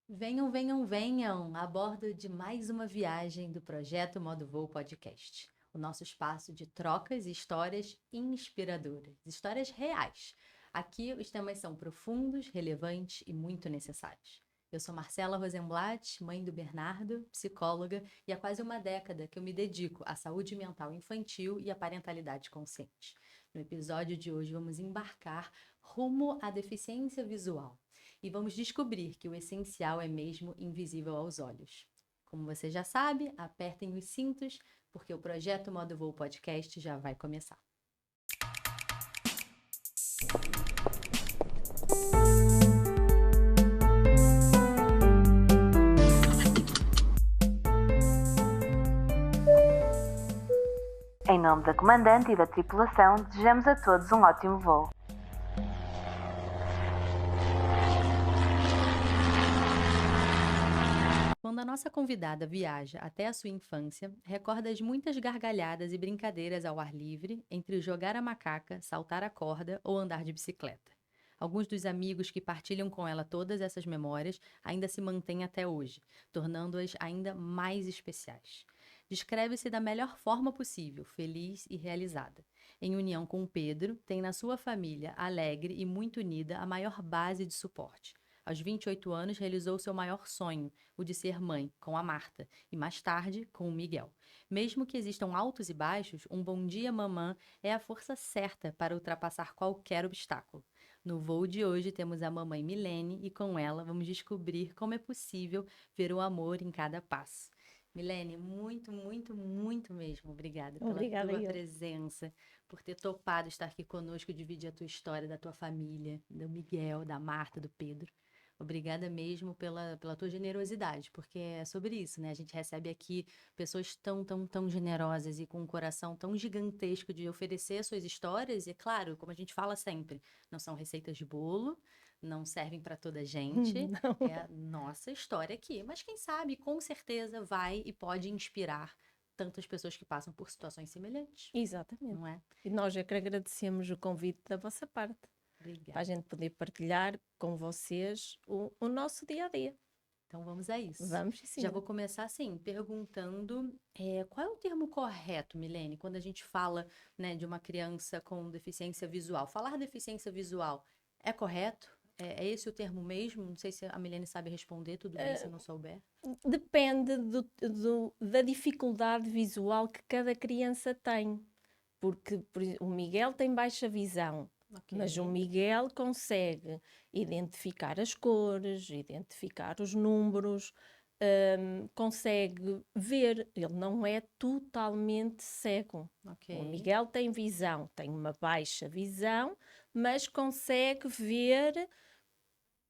Venham, venham, venham a bordo de mais uma viagem do Projeto Modo Voo Podcast. O nosso espaço de trocas e histórias inspiradoras, histórias reais. Aqui os temas são profundos, relevantes e muito necessários. Eu sou Marcela Rosenblatt, mãe do Bernardo, psicóloga, e há quase uma década que eu me dedico à saúde mental infantil e à parentalidade consciente. No episódio de hoje vamos embarcar rumo à deficiência visual e vamos descobrir que o essencial é mesmo invisível aos olhos. Como você já sabe, apertem os cintos, porque o Projeto Modo Voo Podcast já vai começar. Em nome da comandante e da tripulação, desejamos a todos um ótimo voo. Quando a nossa convidada viaja até a sua infância, recorda as muitas gargalhadas e brincadeiras ao ar livre entre jogar a macaca, saltar a corda ou andar de bicicleta. Alguns dos amigos que partilham com ela todas essas memórias ainda se mantêm até hoje, tornando-as ainda mais especiais. Descreve-se da melhor forma possível, feliz e realizada. Em união com o Pedro, tem na sua família, alegre e muito unida, a maior base de suporte. Aos 28 anos, realizou seu maior sonho, o de ser mãe, com a Marta, e mais tarde, com o Miguel. Mesmo que existam altos e baixos, um bom dia, mamã, é a força certa para ultrapassar qualquer obstáculo. No voo de hoje temos a mamãe Milene e com ela vamos descobrir como é possível ver o amor em cada passo. Milene, muito, muito, muito mesmo obrigada pela Obrigada, tua eu. presença, por ter topado estar aqui conosco e dividir a tua história, da tua família, do Miguel, da Marta, do Pedro. Obrigada mesmo pela tua generosidade, porque é sobre isso, né? A gente recebe aqui pessoas tão, tão, tão generosas e com um coração tão gigantesco de oferecer suas histórias. E, é claro, como a gente fala sempre, não são receitas de bolo, não servem para toda a gente. Não. É a nossa história aqui. Mas quem sabe, com certeza, vai e pode inspirar tantas pessoas que passam por situações semelhantes, Exatamente. não é? E nós é que agradecemos o convite da vossa parte, para a Obrigada. gente poder partilhar com vocês o nosso dia a dia. Então vamos a isso. Vamos, sim. Já vou começar assim, perguntando qual é o termo correto, Milene, quando a gente fala, né, de uma criança com deficiência visual. Falar deficiência visual é correto? É esse o termo mesmo? Não sei se a Milene sabe responder, tudo bem se eu não souber. Depende da dificuldade visual que cada criança tem. Porque o Miguel tem baixa visão, Ok. mas o Miguel consegue identificar as cores, identificar os números, consegue ver. Ele não é totalmente cego. Ok. O Miguel tem visão, tem uma baixa visão, mas consegue ver.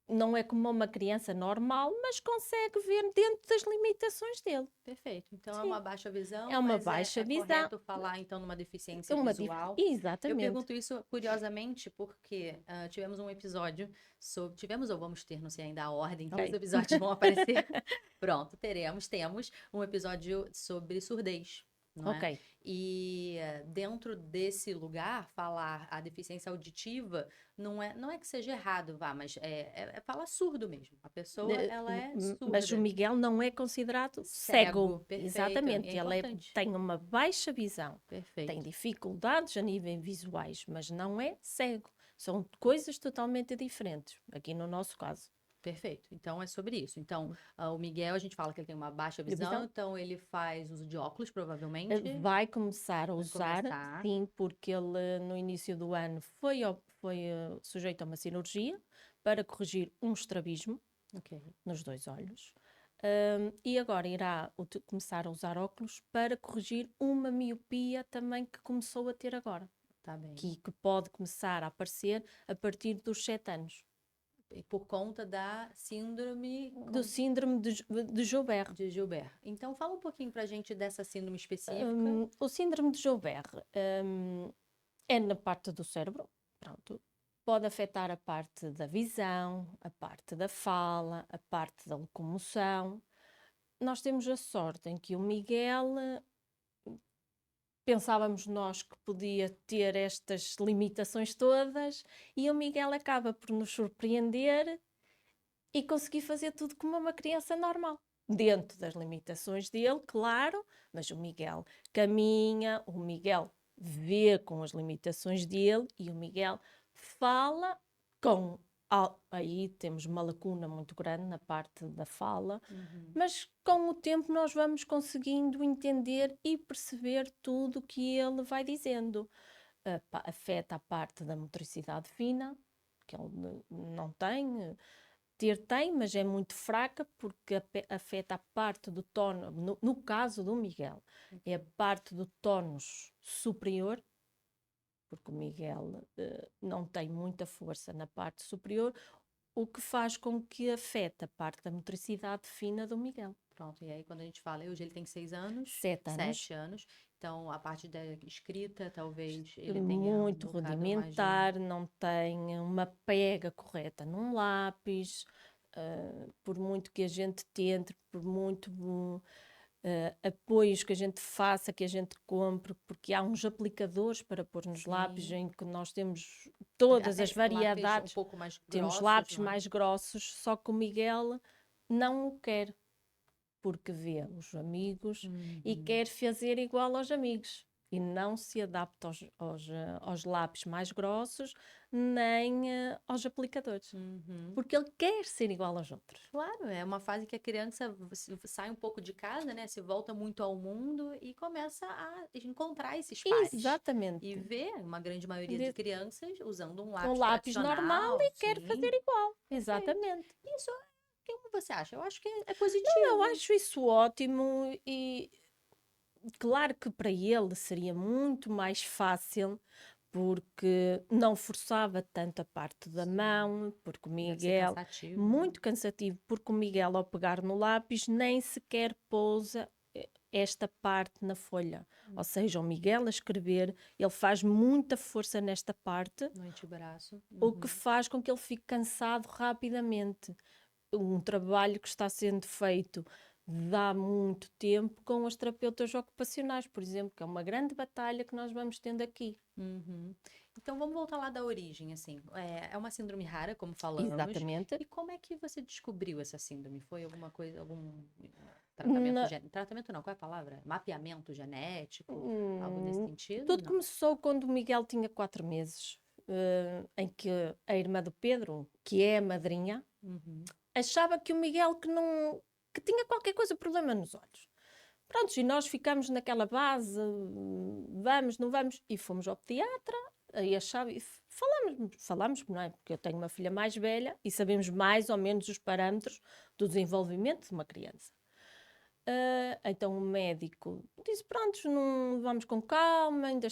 Não é como uma criança normal, mas consegue ver dentro das limitações dele. Perfeito. Então é Sim. uma baixa visão, É uma mas baixa é visão. correto falar então numa deficiência visual. Eu Exatamente. pergunto isso curiosamente porque tivemos um episódio sobre. Tivemos ou vamos ter, não sei ainda a ordem que os episódios vão aparecer. Pronto, temos um episódio sobre surdez. Não é? Ok. E dentro desse lugar, falar a deficiência auditiva não é que seja errado, mas é falar surdo mesmo. A pessoa, ela é surda. Mas o Miguel não é considerado Cego, cego. perfeito, Exatamente. é Ele importante. tem uma baixa visão. Perfeito. Tem dificuldades a nível visuais, mas não é cego. São coisas totalmente diferentes, aqui no nosso caso. Perfeito. Então é sobre isso. Então, o Miguel, a gente fala que ele tem uma baixa visão, então ele faz uso de óculos, provavelmente. Vai começar a usar, começar. sim, porque ele no início do ano foi sujeito a uma cirurgia para corrigir um estrabismo nos 2 olhos. E agora irá começar a usar óculos para corrigir uma miopia também que começou a ter agora. Tá bem. Que pode começar a aparecer a partir dos 7 anos. Por conta da síndrome... Do síndrome de Joubert. De Gilbert. Então, fala um pouquinho pra gente dessa síndrome específica. O síndrome de Joubert é na parte do cérebro, pronto. Pode afetar a parte da visão, a parte da fala, a parte da locomoção. Nós temos a sorte em que o Miguel, pensávamos nós que podia ter estas limitações todas, e o Miguel acaba por nos surpreender e conseguir fazer tudo como uma criança normal. Dentro das limitações dele, claro, mas o Miguel caminha, o Miguel vê com as limitações dele e o Miguel fala com. Aí temos uma lacuna muito grande na parte da fala, mas com o tempo nós vamos conseguindo entender e perceber tudo o que ele vai dizendo. Afeta a parte da motricidade fina, que ele não tem. Tem, mas é muito fraca porque afeta a parte do tono, no caso do Miguel, é a parte do tónus superior, porque o Miguel não tem muita força na parte superior, o que faz com que afete a parte da motricidade fina do Miguel. Pronto, e aí quando a gente fala, hoje ele tem 6 anos, 7 anos. 7 anos, então a parte da escrita, talvez ele tenha Muito um bocado mais de... rudimentar, não tem uma pega correta num lápis, por muito que a gente tente, por muito apoios que a gente faça, que a gente compre, porque há uns aplicadores para pôr nos Sim. lápis em que nós temos todas as variedades. Lápis um pouco mais Temos grossos, lápis não é? mais grossos, só que o Miguel não o quer, porque vê os amigos e quer fazer igual aos amigos. E não se adapta aos lápis mais grossos, nem aos aplicadores. Porque ele quer ser igual aos outros. Claro, é uma fase que a criança sai um pouco de casa, né? Se volta muito ao mundo e começa a encontrar esses pares. Exatamente. E vê uma grande maioria de crianças usando um Com lápis lápis normal e quer sim. fazer igual. Exatamente. Isso, como você acha? Eu acho que é positivo. Eu acho isso ótimo e claro que para ele seria muito mais fácil porque não forçava tanto a parte da mão, porque o Deve ser Miguel, cansativo, muito cansativo, porque o Miguel ao pegar no lápis nem sequer pousa esta parte na folha. Ou seja, o Miguel a escrever, ele faz muita força nesta parte, no antebraço. o que faz com que ele fique cansado rapidamente. Um trabalho que está sendo feito dá muito tempo com as terapeutas ocupacionais, por exemplo, que é uma grande batalha que nós vamos tendo aqui. Então vamos voltar lá da origem, assim. É uma síndrome rara, como falamos. Exatamente. E como é que você descobriu essa síndrome? Foi alguma coisa, algum tratamento tratamento não, qual é a palavra? Mapeamento genético? Algo nesse sentido? Tudo Não. começou quando o Miguel tinha 4 meses, em que a irmã do Pedro, que é a madrinha, achava que o Miguel que tinha qualquer coisa, problema nos olhos. Prontos, e nós ficamos naquela base, vamos, não vamos, e fomos ao pediatra, aí achava, e falamos, não é? Porque eu tenho uma filha mais velha e sabemos mais ou menos os parâmetros do desenvolvimento de uma criança. Então o médico disse, prontos, não, vamos com calma, ainda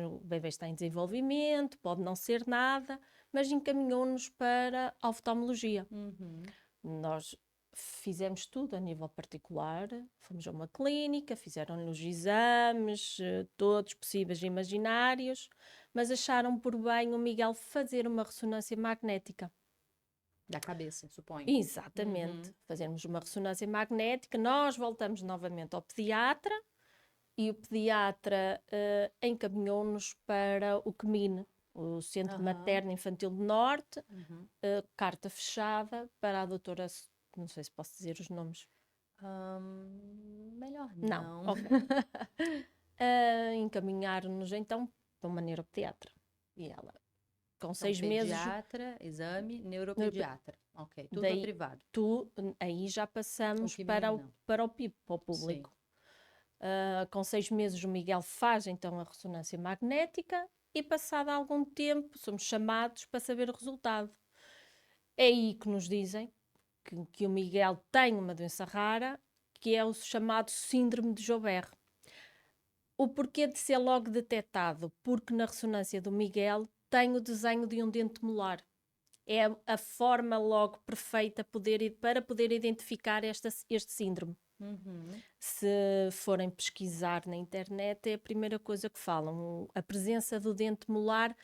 o bebê está em desenvolvimento, pode não ser nada, mas encaminhou-nos para a oftalmologia. Nós fizemos tudo a nível particular, fomos a uma clínica, fizeram-nos exames, todos possíveis e imaginários, mas acharam por bem o Miguel fazer uma ressonância magnética. Da cabeça, suponho. Exatamente. Fazemos uma ressonância magnética, nós voltamos novamente ao pediatra e o pediatra encaminhou-nos para o CMIN, o Centro Materno Infantil do Norte, carta fechada para a doutora, não sei se posso dizer os nomes. Melhor não. Ok. Encaminharam-nos então para uma neuropediatra. E ela, com 6 meses... Pediatra, exame, neuropediatra. Ok, tudo Daí, privado. Aí já passamos O para o PIB, para o público. Com 6 meses o Miguel faz então a ressonância magnética e passado algum tempo somos chamados para saber o resultado. É aí que nos dizem que o Miguel tem uma doença rara, que é o chamado síndrome de Joubert. O porquê de ser logo detectado? Porque na ressonância do Miguel tem o desenho de um dente molar. É a forma logo perfeita para poder identificar este síndrome. Se forem pesquisar na internet, é a primeira coisa que falam, a presença do dente molar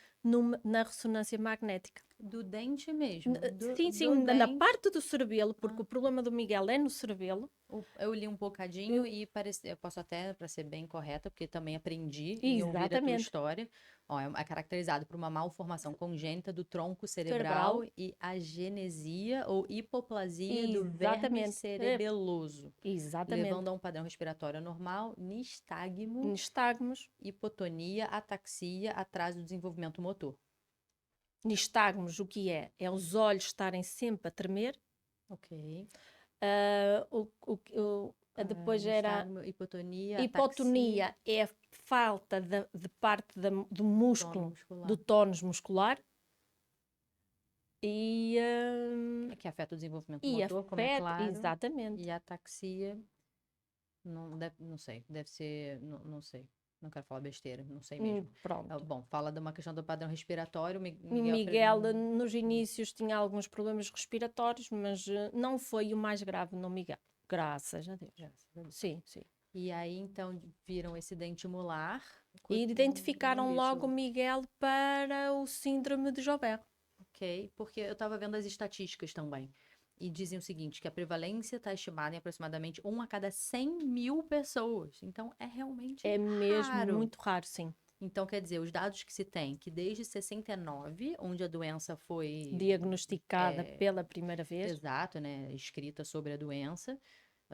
na ressonância magnética. do dente mesmo. Sim, sim, do na dente. parte do cerebelo, porque o problema do Miguel é no cerebelo. Eu li um bocadinho e eu posso até, para ser bem correta, porque também aprendi em ouvir a tua Exatamente. história. Ó, é caracterizado por uma malformação congênita do tronco Cerebral. cerebral e agenesia ou hipoplasia do verme Exatamente. cerebeloso, Exatamente. levando a um padrão respiratório anormal, nistagmo, Nistagmos. hipotonia, ataxia, atraso do desenvolvimento motor. Nistagmos, o que é? É os olhos estarem sempre a tremer. Ok. Depois era Nistagmo, hipotonia, hipotonia, é falta de parte do músculo, do tónus muscular. E que afeta o desenvolvimento e motor, como é claro. exatamente. E a ataxia, não sei, deve ser, não sei. Não quero falar besteira, não sei mesmo. Pronto. Bom, fala de uma questão do padrão respiratório. Miguel, nos inícios, tinha alguns problemas respiratórios, mas não foi o mais grave no Miguel. Graças a Deus. Sim, sim. E aí, então, viram esse dente molar. E identificaram logo o Miguel para o síndrome de Joubert. Ok, porque eu estava vendo as estatísticas também. E dizem o seguinte, que a prevalência está estimada em aproximadamente 1 a cada 100 mil pessoas. Então, é realmente mesmo raro. muito raro, sim. Então, quer dizer, os dados que se tem, que desde 69, onde a doença foi... diagnosticada pela primeira vez. Exato, né? Escrita sobre a doença,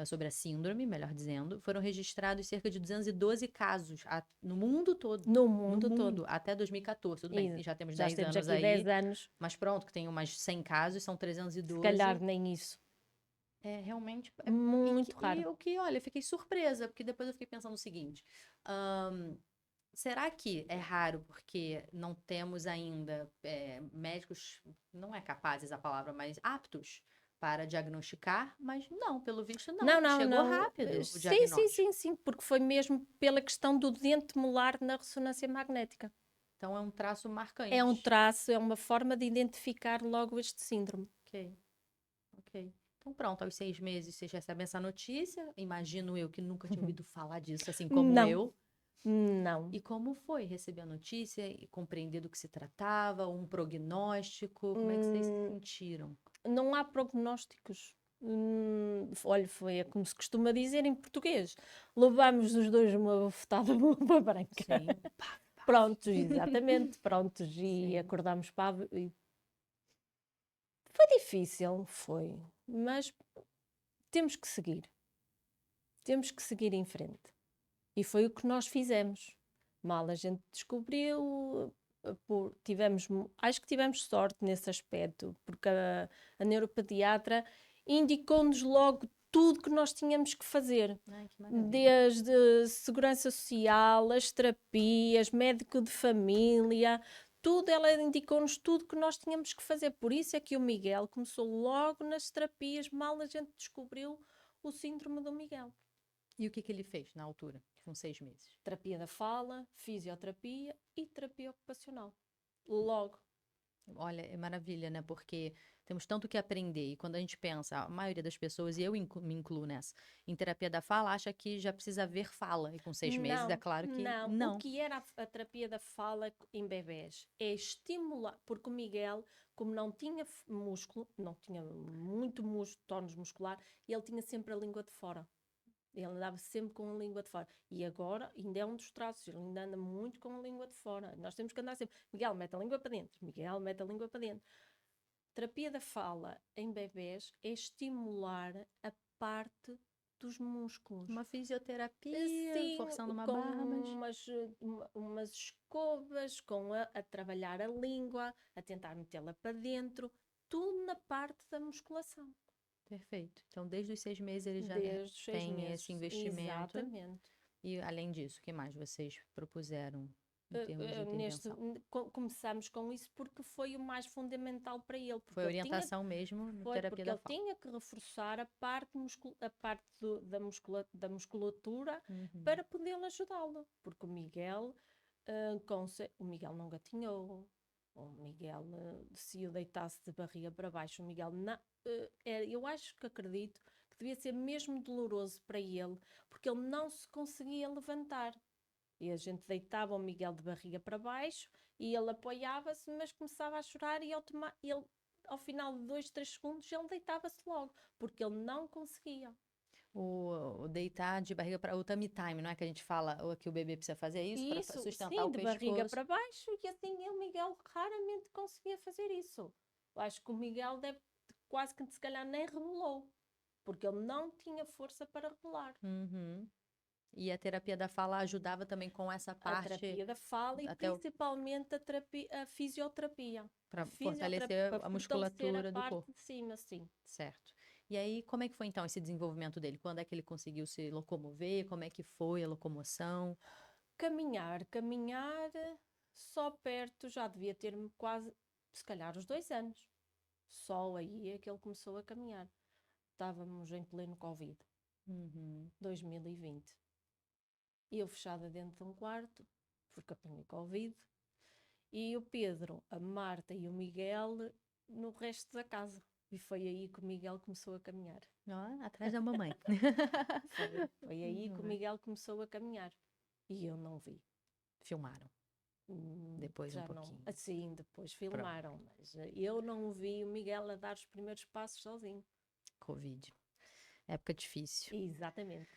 sobre a síndrome, melhor dizendo, foram registrados cerca de 212 casos no mundo todo. No mundo todo. Até 2014, tudo bem, já temos 10 temos anos aqui aí. 10 anos. Mas pronto, que tem umas 100 casos, são 312. Se calhar nem isso. É realmente... muito raro. E o que, olha, eu fiquei surpresa, porque depois eu fiquei pensando o seguinte... será que é raro porque não temos ainda médicos, não é capazes a palavra, mas aptos para diagnosticar? Mas não, pelo visto não. Chegou rápido o diagnóstico. Sim, porque foi mesmo pela questão do dente molar na ressonância magnética. Então é um traço marcante. É um traço, é uma forma de identificar logo este síndrome. Ok. Então pronto, aos 6 meses vocês recebem essa notícia. Imagino eu que nunca tinha ouvido falar disso, assim como eu. Não. E como foi receber a notícia e compreender do que se tratava, um prognóstico? Como é que vocês se sentiram? Não há prognósticos. Olha, foi como se costuma dizer em português. Levamos os dois uma bofetada bomba branca. Sim. Prontos, exatamente, prontos. E acordámos para... Foi difícil, foi. Mas temos que seguir. Temos que seguir em frente. E foi o que nós fizemos. Mal a gente descobriu, acho que tivemos sorte nesse aspecto, porque a neuropediatra indicou-nos logo tudo que nós tínhamos que fazer. Desde segurança social, as terapias, médico de família, tudo, ela indicou-nos tudo que nós tínhamos que fazer. Por isso é que o Miguel começou logo nas terapias, mal a gente descobriu o síndrome do Miguel. E o que ele fez na altura, com 6 meses? Terapia da fala, fisioterapia e terapia ocupacional. Logo. Olha, é maravilha, né? Porque temos tanto que aprender. E quando a gente pensa, a maioria das pessoas, e eu me incluo nessa, em terapia da fala, acha que já precisa ver fala. E com 6 meses, é claro que não. O que era a terapia da fala em bebés? É estimular, porque o Miguel, como não tinha músculo, não tinha muito músculo, tónus muscular, ele tinha sempre a língua de fora. Ele andava sempre com a língua de fora. E agora ainda é um dos traços. Ele ainda anda muito com a língua de fora. Nós temos que andar sempre. Miguel, mete a língua para dentro. Miguel, mete a língua para dentro. Terapia da fala em bebés é estimular a parte dos músculos. Uma fisioterapia, sim, forçando uma barra, mas... umas escovas, a trabalhar a língua, a tentar metê-la para dentro. Tudo na parte da musculação. Perfeito. Então, desde os 6 meses ele já tem esse investimento. Exatamente. E, além disso, o que mais vocês propuseram em termos de intervenção? Começamos com isso porque foi o mais fundamental para ele. Foi orientação mesmo na terapia da fala. Porque ele tinha que reforçar a parte da musculatura para poder ajudá-lo. Porque o Miguel não gatinhou. O Miguel, se o deitasse de barriga para baixo, o Miguel não... eu acredito que devia ser mesmo doloroso para ele, porque ele não se conseguia levantar. E a gente deitava o Miguel de barriga para baixo E ele apoiava-se, mas começava a chorar e ele, ao final de 2, 3 segundos, ele deitava-se logo, porque ele não conseguia. O deitar de barriga para o tummy time, não é que a gente fala que o bebê precisa fazer isso para Isso, sustentar sim, o de barriga pescoço. para baixo, e assim o Miguel raramente conseguia fazer isso. Eu acho que o Miguel deve quase que se calhar nem rebolou, porque ele não tinha força para rebolar. Uhum. E a terapia da fala ajudava também com essa A parte terapia da fala e até principalmente a fisioterapia. para Fisioterapia fortalecer para a fortalecer a musculatura do parte corpo. de cima, sim. Certo. E aí, como é que foi então esse desenvolvimento dele? Quando é que ele conseguiu se locomover? Como é que foi a locomoção? Caminhar, só perto, já devia ter quase, se calhar, os 2 anos. Só aí é que ele começou a caminhar. Estávamos em pleno Covid, Uhum. 2020. E eu fechada dentro de um quarto, porque apanhei Covid. E o Pedro, a Marta e o Miguel no resto da casa. E foi aí que o Miguel começou a caminhar. Ó, atrás da mamãe. Foi aí que o Miguel começou a caminhar. E eu não vi. Filmaram depois um Já não. pouquinho. Assim, depois Pronto. filmaram, mas eu não vi o Miguel a dar os primeiros passos sozinho. Covid. Época difícil. Exatamente.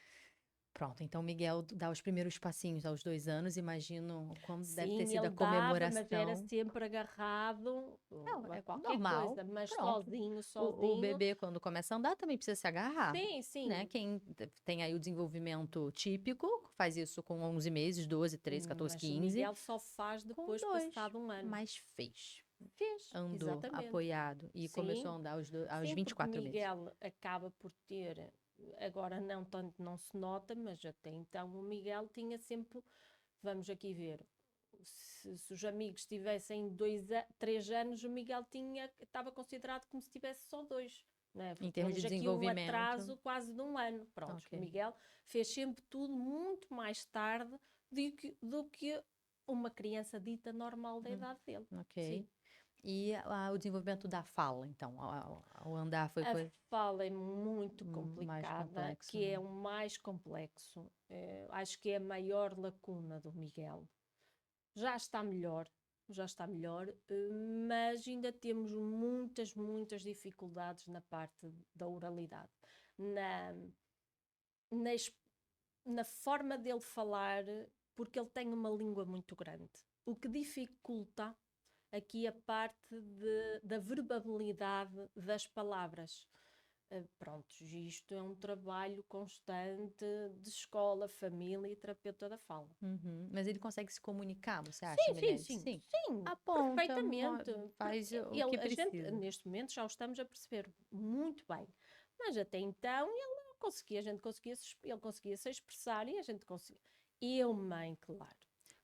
Pronto, então o Miguel dá os primeiros passinhos aos 2 anos. Imagino como deve ter Sim, sido a ele dava, mas era comemoração. sempre agarrado Não, a é qualquer normal. coisa, mas Pronto. sozinho, O sozinho. bebê, quando começa a andar, também precisa se agarrar, Sim, sim. né? Quem tem aí o desenvolvimento típico faz isso com 11 meses, 12, 13, 14, Mas o 15. Miguel só faz Com depois 2, passado um ano. mas fez. Fez, Andou exatamente. apoiado e começou a Sim, andar aos sim, porque o 24 meses. Miguel acaba por ter, agora não tanto, não se nota, mas até então o Miguel tinha sempre, vamos aqui ver, se os amigos tivessem 3 anos, o Miguel estava considerado como se tivesse só 2. Não é? Em termos de Temos aqui um desenvolvimento. atraso quase de um ano. Pronto, Ok. o Miguel fez sempre tudo muito mais tarde do que uma criança dita normal da idade dele. Ok. Sim. E o desenvolvimento da fala, então, ao andar foi A coisa fala é muito mais complicada, complexa, que é né? o mais complexo. Acho que é a maior lacuna do Miguel. Já está melhor, já está melhor, mas ainda temos muitas, muitas dificuldades na parte da oralidade. Na, na, es- na forma dele falar, porque ele tem uma língua muito grande, o que dificulta aqui a parte da verbabilidade das palavras. Pronto, isto é um trabalho constante de escola, família e terapeuta da fala. Uhum. Mas ele consegue se comunicar, você acha, Sim, sim, Milene? sim, Sim. sim, Aponta, perfeitamente. faz o Ele, que a gente, precisa. neste momento, já o estamos a perceber muito bem. Mas até então ele conseguia, a gente conseguia, ele conseguia se expressar e a gente conseguia. Eu, mãe, claro.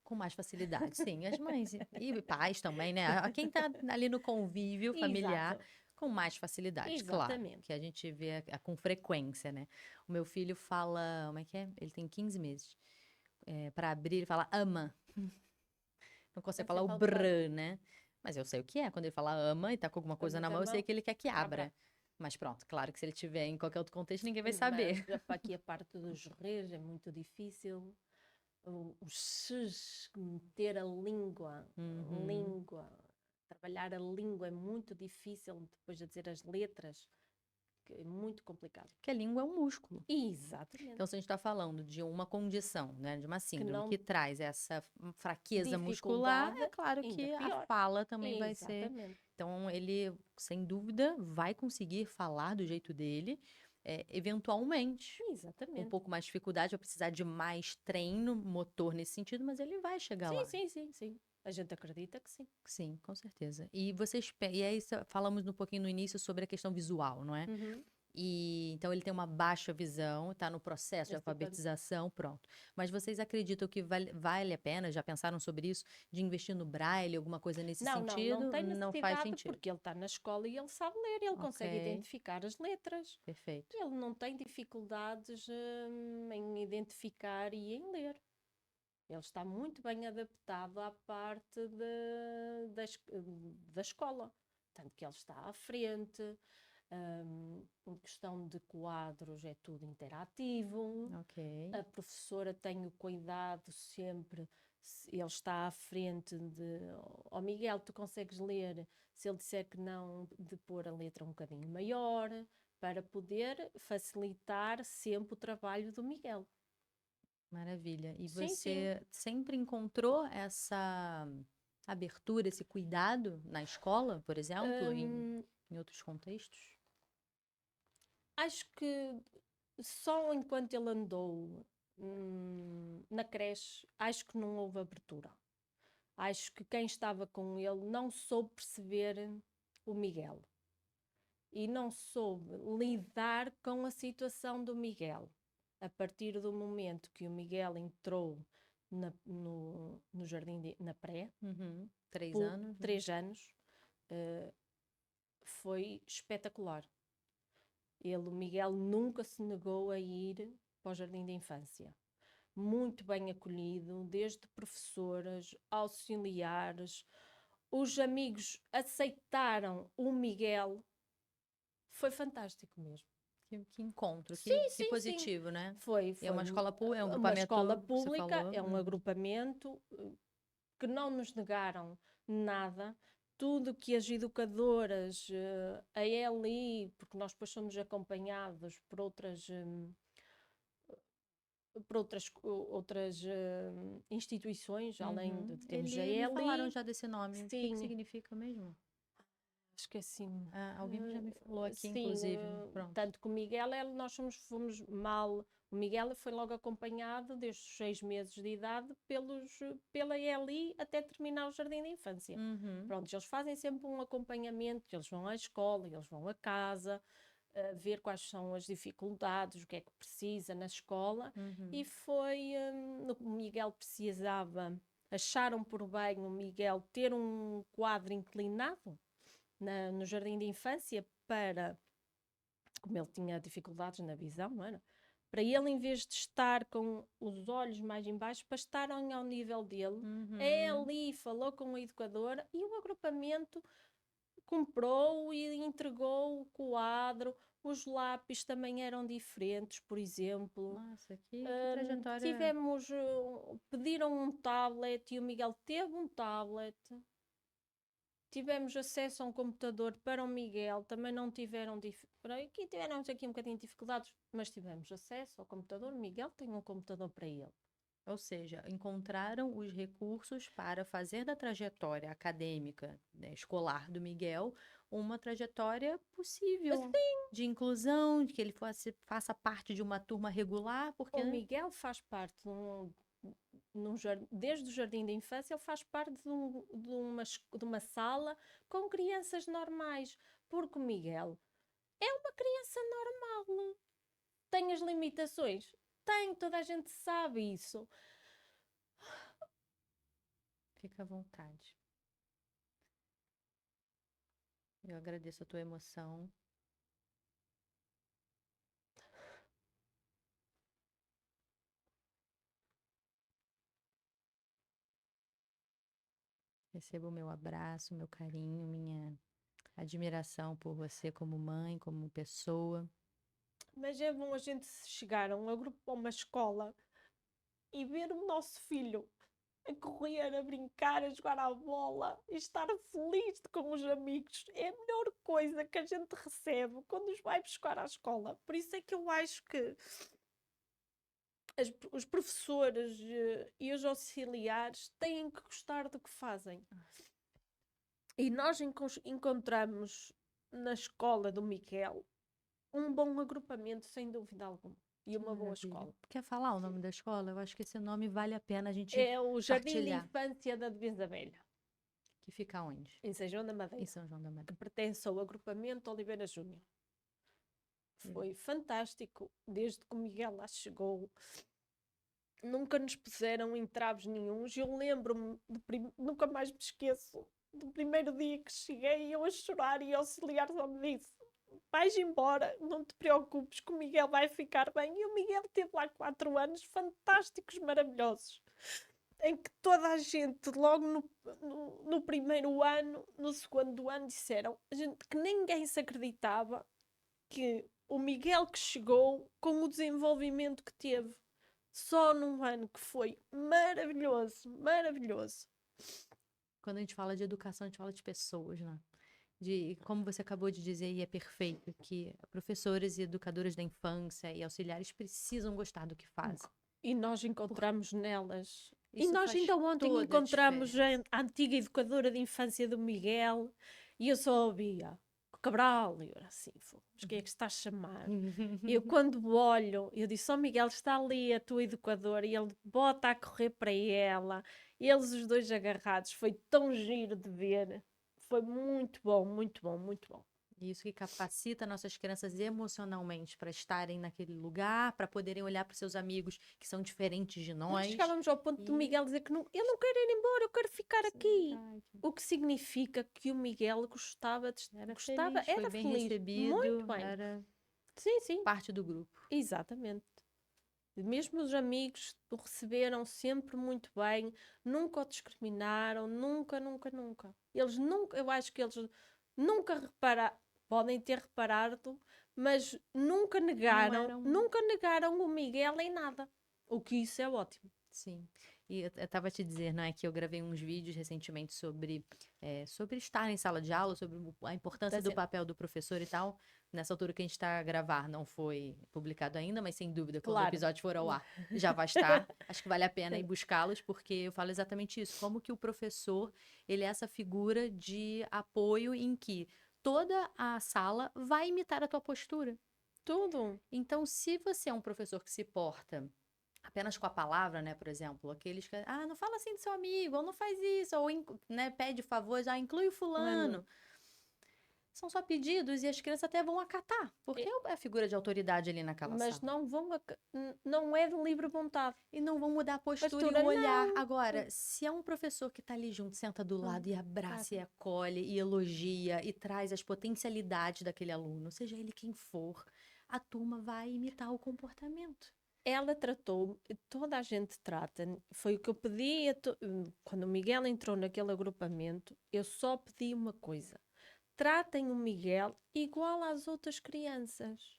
Com mais facilidade, sim. As mães e pais também, né? Quem tá ali no convívio familiar, Exato. com mais facilidade, claro. Exatamente. Que a gente vê com frequência, né? O meu filho fala, como é que é? Ele tem 15 meses. Para abrir, ele fala ama. Não consegue falar o brr, né? Mas eu sei o que é. Quando ele fala ama e tá com alguma coisa na mão, eu sei que ele quer que abra. Mas pronto, claro que se ele tiver em qualquer outro contexto, ninguém vai saber. Mas aqui a parte dos rres é muito difícil. Os X's, meter a língua, trabalhar a língua é muito difícil, depois de dizer as letras, que é muito complicado. Porque a língua é um músculo. Exatamente. Então, se a gente está falando de uma condição, né, de uma síndrome não- que traz essa fraqueza muscular, Dificuldade, é claro ainda que a pior. fala também vai ser. Exatamente. Então, ele, sem dúvida, vai conseguir falar do jeito dele, eventualmente. Com um Exatamente. pouco mais de dificuldade, vai precisar de mais treino motor nesse sentido, mas ele vai chegar lá. Sim. A gente acredita que sim. Sim, com certeza. E aí falamos um pouquinho no início sobre a questão visual, não é? E então ele tem uma baixa visão, está no processo de alfabetização, pronto. Mas vocês acreditam que vale a pena, já pensaram sobre isso, de investir no braille, alguma coisa nesse sentido? Não tem necessidade, não faz sentido. porque ele está na escola e ele sabe ler, ele consegue identificar as letras. Perfeito. Ele não tem dificuldades em identificar e em ler. Ele está muito bem adaptado à parte da escola. Tanto que ele está à frente. Em questão de quadros é tudo interativo. Ok. A professora tem o cuidado sempre Ele está à frente de... Ó Miguel, tu consegues ler? Se ele disser que não, de pôr a letra um bocadinho maior, para poder facilitar sempre o trabalho do Miguel. Maravilha. E Sim, você sempre encontrou essa abertura, esse cuidado na escola, por exemplo, em outros contextos? Acho que só enquanto ele andou na creche, acho que não houve abertura. Acho que quem estava com ele não soube perceber o Miguel e não soube lidar com a situação do Miguel. A partir do momento que o Miguel entrou no jardim, na pré, 3 por anos. 3 anos, foi espetacular. O Miguel, nunca se negou a ir para o jardim de infância. Muito bem acolhido, desde professoras, auxiliares. Os amigos aceitaram o Miguel. Foi fantástico mesmo. Que encontro, Sim, que sim, positivo, né? Foi É uma escola é um uma agrupamento escola que você pública, falou. é um agrupamento que não nos negaram nada. Tudo que as educadoras, a ELI, porque nós depois somos acompanhados por outras instituições, além de termos a Me falaram ELI. já desse nome. O que Sim, significa mesmo? esqueci-me. Alguém já me falou aqui, Sim, inclusive. Pronto. tanto que o Miguel, nós fomos mal. O Miguel foi logo acompanhado desde os 6 meses de idade pela ELI até terminar o jardim de infância. Pronto, eles fazem sempre um acompanhamento, eles vão à escola, eles vão a casa, ver quais são as dificuldades, o que é que precisa na escola. E foi, o Miguel precisava, acharam por bem o Miguel ter um quadro inclinado no jardim de infância para, como ele tinha dificuldades na visão, não era? Para ele, em vez de estar com os olhos mais em baixo, para estarem ao nível dele. Ali falou com a educadora e o agrupamento comprou e entregou o quadro. Os lápis também eram diferentes, por exemplo. Nossa, que trajetória. Pediram um tablet e o Miguel teve um tablet. Tivemos acesso a um computador para o Miguel, também não tiveram aqui tivemos aqui um bocadinho de dificuldades, mas tivemos acesso ao computador. O Miguel tem um computador para ele. Ou seja, encontraram os recursos para fazer da trajetória acadêmica, né, escolar do Miguel uma trajetória possível de inclusão, de que ele faça parte de uma turma regular, porque o Miguel faz parte desde o jardim da infância, ele faz parte de uma sala com crianças normais, porque o Miguel é uma criança normal. Tem as limitações? Tem, toda a gente sabe isso. Fica à vontade. Eu agradeço a tua emoção. Receba o meu abraço, meu carinho, minha admiração por você como mãe, como pessoa. Mas é bom a gente chegar a um grupo, a uma escola e ver o nosso filho a correr, a brincar, a jogar à bola e estar feliz com os amigos. É a melhor coisa que a gente recebe quando os vai buscar à escola. Por isso é que eu acho que os professores e os auxiliares têm que gostar do que fazem. E nós encontramos na escola do Miguel um bom agrupamento, sem dúvida alguma. E uma boa escola. Quer falar o nome da escola? Eu acho que esse nome vale a pena a gente É o Jardim de partilhar. Infância da Divisa Velha. Que fica onde? Em São João da Madeira. Em São João da Madeira. Que pertence ao agrupamento Oliveira Júnior. Foi fantástico. Desde que o Miguel lá chegou, nunca nos puseram entraves nenhuns. Eu lembro-me, nunca mais me esqueço, do primeiro dia que cheguei, eu a chorar e o auxiliar só me disse: vais embora, não te preocupes que o Miguel vai ficar bem. E o Miguel teve lá 4 anos fantásticos, maravilhosos, em que toda a gente, logo no primeiro ano, no segundo ano, disseram que ninguém se acreditava que o Miguel que chegou com o desenvolvimento que teve. só num ano que foi maravilhoso, maravilhoso. Quando a gente fala de educação, a gente fala de pessoas, né? De, como você acabou de dizer, e é perfeito, que professores e educadoras da infância e auxiliares precisam gostar do que fazem. E nós encontramos nelas. E Isso nós faz ainda ontem toda a encontramos diferença. a antiga educadora de infância do Miguel e eu só ouvia Cabral, e eu era assim, mas quem é que se está a chamar? E eu quando olho, eu disse, Miguel, está ali a tua educadora, e ele bota a correr para ela, e eles os dois agarrados, foi tão giro de ver, foi muito bom, muito bom, muito bom. Isso que capacita nossas crianças emocionalmente para estarem naquele lugar, para poderem olhar para seus amigos que são diferentes de Nós nós. chegávamos ao ponto do Miguel dizer que eu não quero ir embora, eu quero ficar aqui. Verdade. O que significa que o Miguel gostava de Era gostava, feliz, era foi bem feliz, recebido, muito bem. era Sim, sim, parte do grupo. exatamente. Mesmo os amigos o receberam sempre muito bem, nunca o discriminaram, nunca, nunca, nunca. Eles nunca, eu acho que eles nunca repararam, podem ter reparado, mas nunca negaram, nunca negaram o Miguel em nada. O que isso é ótimo. Sim. E eu estava a te dizer, não é, que eu gravei uns vídeos recentemente sobre estar em sala de aula, sobre a importância do papel do professor e tal. Nessa altura que a gente está a gravar, não foi publicado ainda, mas sem dúvida, quando o episódio for ao ar, já vai estar. Acho que vale a pena ir buscá-los, porque eu falo exatamente isso. Como que o professor, ele é essa figura de apoio em que toda a sala vai imitar a tua postura. Tudo. Então, se você é um professor que se porta apenas com a palavra, né, por exemplo, aqueles que, não fala assim do seu amigo, ou não faz isso, ou né, pede favor, já inclui o fulano. São só pedidos e as crianças até vão acatar, porque é a figura de autoridade ali naquela mas sala. não vão, não é de livre vontade. E não vão mudar a postura e o olhar. Agora, se é um professor que está ali junto, senta do lado e abraça e acolhe e elogia e traz as potencialidades daquele aluno, seja ele quem for, a turma vai imitar o comportamento. Ela tratou, toda a gente trata, foi o que eu pedi, quando o Miguel entrou naquele agrupamento, eu só pedi uma coisa, tratem o Miguel igual às outras crianças,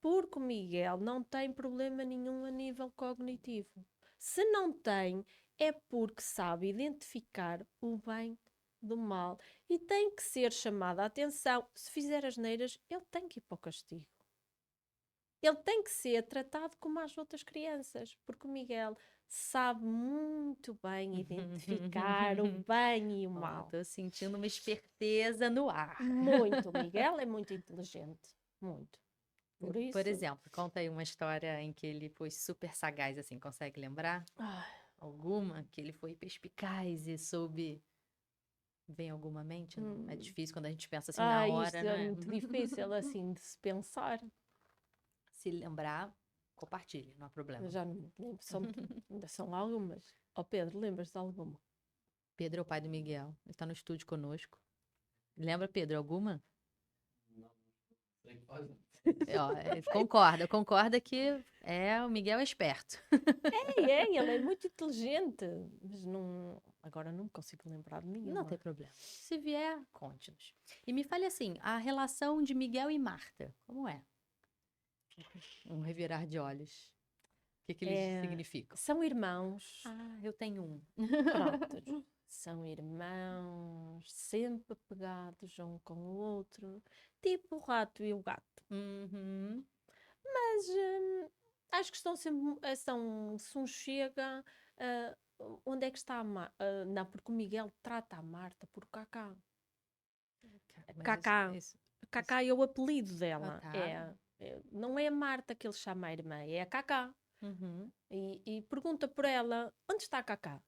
porque o Miguel não tem problema nenhum a nível cognitivo. Se não tem, é porque sabe identificar o bem do mal e tem que ser chamada a atenção. Se fizer asneiras, ele tem que ir para o castigo. Ele tem que ser tratado como as outras crianças, porque o Miguel sabe muito bem identificar o bem e o mal. Estou sentindo uma esperteza no ar. Muito. O Miguel é muito inteligente. Muito. Por exemplo, conta aí uma história em que ele foi super sagaz, assim, consegue lembrar? Alguma que ele foi perspicaz e soube... Vem alguma mente? Não? É difícil quando a gente pensa assim na hora, isso né? é muito difícil, assim, de se pensar. Se lembrar, compartilhe, não há problema. Eu já não me lembro, ainda são algumas. Pedro, lembras de alguma? Pedro é o pai do Miguel, ele está no estúdio conosco. Lembra, Pedro, alguma? Não, sei quase. Concorda que o Miguel é esperto. Ele é muito inteligente, mas agora não consigo lembrar de nenhuma. Não tem problema. Se vier, conte-nos. E me fale assim, a relação de Miguel e Marta, como é? Um revirar de olhos. O que eles significam? São irmãos. Eu tenho um. Pronto. São irmãos, sempre apegados um com o outro, tipo o rato e o gato. Uhum. Mas acho que estão sempre. Se um chega, onde é que está a Marta? Não, porque o Miguel trata a Marta por Cacá. Cacá é o apelido dela. Não é a Marta que ele chama a irmã, é a Cacá. Uhum. E pergunta por ela, onde está a Cacá?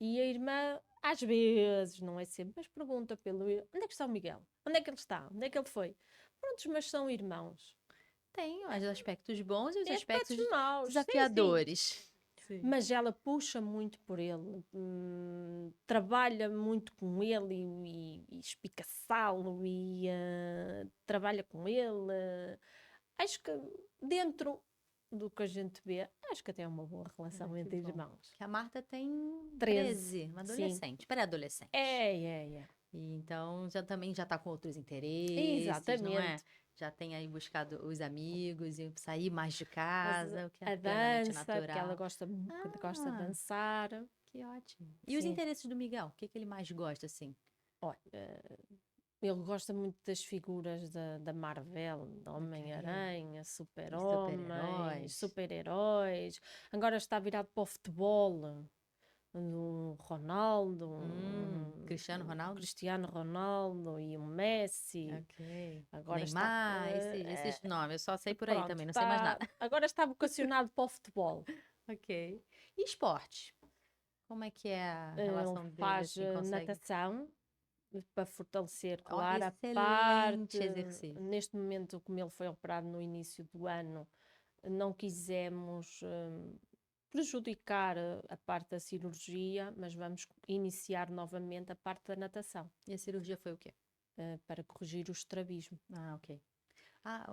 E a irmã, às vezes, não é sempre, mas pergunta onde é que está o Miguel? Onde é que ele está? Onde é que ele foi? Prontos, mas são irmãos. Tem os aspectos bons e os aspectos maus, desafiadores. Sim. Mas ela puxa muito por ele, trabalha muito com ele e espicaçá-lo e trabalha com ele. Acho que dentro do que a gente vê, acho que até é uma boa relação entre irmãos. Que a Marta tem 13, uma adolescente, pré-adolescente. É. E então também já está com outros interesses. Exatamente. Não é? Já tem aí buscado os amigos e sair mais de casa, o que A é plenamente dança, porque ela natural. gosta de Ah, dançar. que ótimo. E os Sim. interesses do Miguel? O que que ele mais gosta, assim? Olha, ele gosta muito das figuras da Marvel, de Homem-Aranha, super-heróis. super-heróis. Agora está virado para o futebol, do Ronaldo, Cristiano o Ronaldo? Cristiano Ronaldo e o Messi. Ok. Agora Neymar, esses nomes, eu só sei por aí pronto, também, não sei mais nada. agora está vocacionado para o futebol. Ok. E esporte? Como é que é a relação dele, Faz assim, consegue? natação para fortalecer, Ó, claro, a excelente parte. exercício. Neste momento, como ele foi operado no início do ano, não quisemos prejudicar a parte da cirurgia, mas vamos iniciar novamente a parte da natação E a cirurgia foi o quê? para corrigir o estrabismo. Ah, ok. Ah,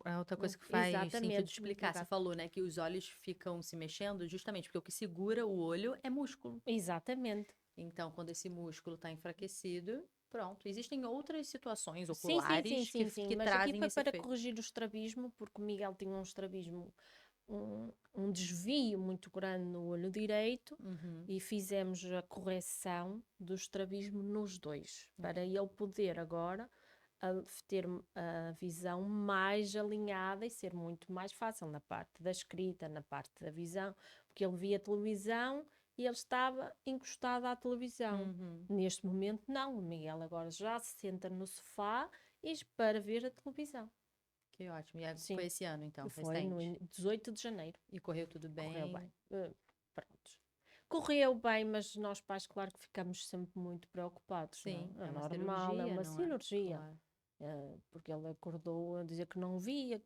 a outra coisa que faz sentido Exatamente, explicar, você falou, né, que os olhos ficam se mexendo justamente porque o que segura o olho é músculo. Exatamente. Então, quando esse músculo está enfraquecido, pronto. Existem outras situações Sim, oculares sim. que Mas aqui trazem foi esse para efeito. corrigir o estrabismo, porque o Miguel tinha um estrabismo, um desvio muito grande no olho direito Uhum. e fizemos a correção do estrabismo nos dois, para ele poder agora ter a visão mais alinhada e ser muito mais fácil na parte da escrita, na parte da visão, porque ele via televisão e ele estava encostado à televisão. Uhum. Neste momento, não. O Miguel agora já se senta no sofá para ver a televisão. Que ótimo. E Sim. foi esse ano, então, Foi no recente. 18 de janeiro. E correu tudo bem? Correu bem. Pronto. Correu bem, mas nós pais, claro que ficamos sempre muito preocupados. Sim, não? É uma normal, cirurgia, é uma não é? cirurgia. Claro. Porque ele acordou a dizer que não via,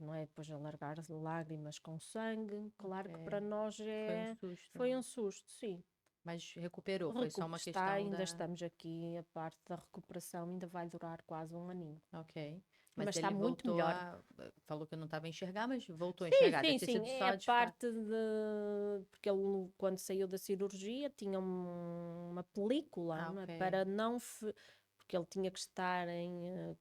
não é? Depois a largar lágrimas com sangue. Claro que Ok. para nós Foi um susto. foi um susto, sim. Mas recuperou, foi só uma Está, questão ainda da... estamos aqui, a parte da recuperação ainda vai durar quase um aninho. Ok. Mas ele está muito voltou melhor. Falou que não estava a enxergar, mas voltou a enxergar. Deve ter sido É só a de fato. parte de... Porque ele, quando saiu da cirurgia, tinha uma película, não é? Ok. Para não... Porque ele tinha que estar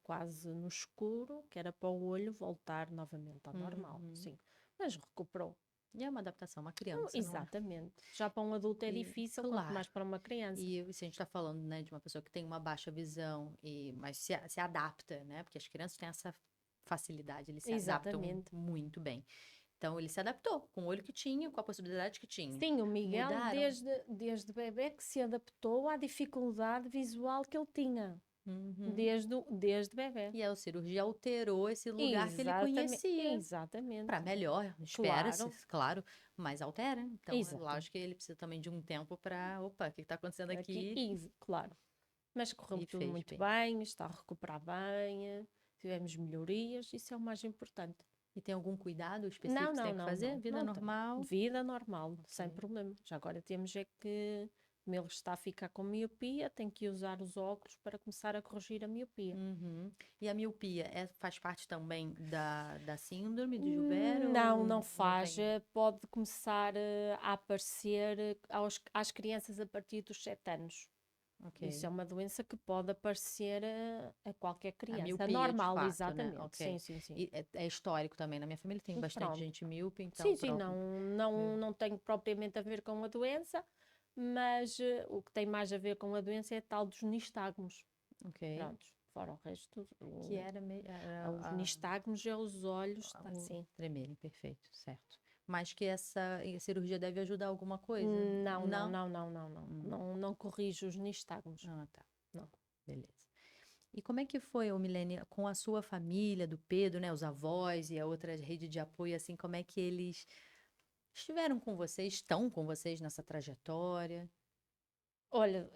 quase no escuro, que era para o olho voltar novamente ao normal, sim. Mas recuperou. E é uma adaptação, uma criança, não é? Exatamente. Já para um adulto é E, difícil, claro. quanto mais para uma criança. E se a gente está falando, né, de uma pessoa que tem uma baixa visão, mas se adapta, né? Porque as crianças têm essa facilidade, eles se adaptam Exatamente. muito bem. Então, ele se adaptou com o olho que tinha, com a possibilidade que tinha. Sim, o Miguel, Mudaram. desde bebê, que se adaptou à dificuldade visual que ele tinha. Uhum. Desde bebê. E a cirurgia alterou esse lugar que ele conhecia. Exatamente. Para melhor, espera-se, claro, mas altera. Então, é lógico que ele precisa também de um tempo para, opa, o que está acontecendo aqui? Claro. Mas correu tudo muito bem, está a recuperar bem, tivemos melhorias, isso é o mais importante. E tem algum cuidado específico que tem que fazer? Não, Vida normal? Vida normal, sem problema. Já agora temos que, como ele está a ficar com miopia, tem que usar os óculos para começar a corrigir a miopia. Uhum. E a miopia faz parte também da síndrome de Joubert? Não faz. Pode começar a aparecer às crianças a partir dos 7 anos. Okay. Isso é uma doença que pode aparecer a qualquer criança. A miopia, normal, de fato, exatamente. Né? Okay. Sim. E é histórico também. Na minha família tem bastante gente míope, então... Sim, não tem propriamente a ver com a doença, mas o que tem mais a ver com a doença é tal dos nistagmos. Ok. Pronto, fora o resto. Que era os nistagmos é os olhos, assim. Tremerem, perfeito, certo. Mas que essa cirurgia deve ajudar alguma coisa? Não corrige os nistagmos. Ah, tá. Não. Beleza. E como é que foi, Milene, com a sua família, do Pedro, né, os avós e a outra rede de apoio, assim, como é que eles estiveram com vocês, estão com vocês nessa trajetória? Olha,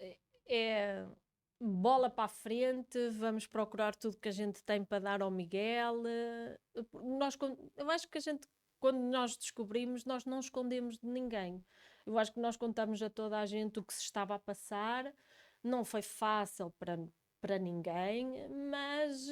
bola para a frente, vamos procurar tudo que a gente tem para dar ao Miguel. Eu acho que quando nós descobrimos, nós não escondemos de ninguém. Eu acho que nós contamos a toda a gente o que se estava a passar. Não foi fácil para ninguém, mas...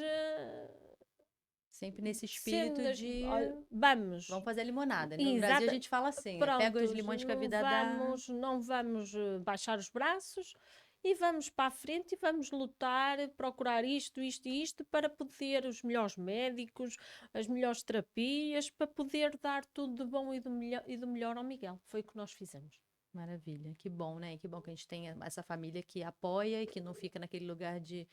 Sempre nesse espírito de... Vamos fazer limonada. No Brasil a gente fala assim, pega os limões que a vida dá. Não vamos baixar os braços e vamos para a frente e vamos lutar, procurar isto, isto e isto, para poder os melhores médicos, as melhores terapias, para poder dar tudo de bom e do melhor ao Miguel. Foi o que nós fizemos. Maravilha, que bom, né? E que bom que a gente tenha essa família que apoia e que não fica naquele lugar de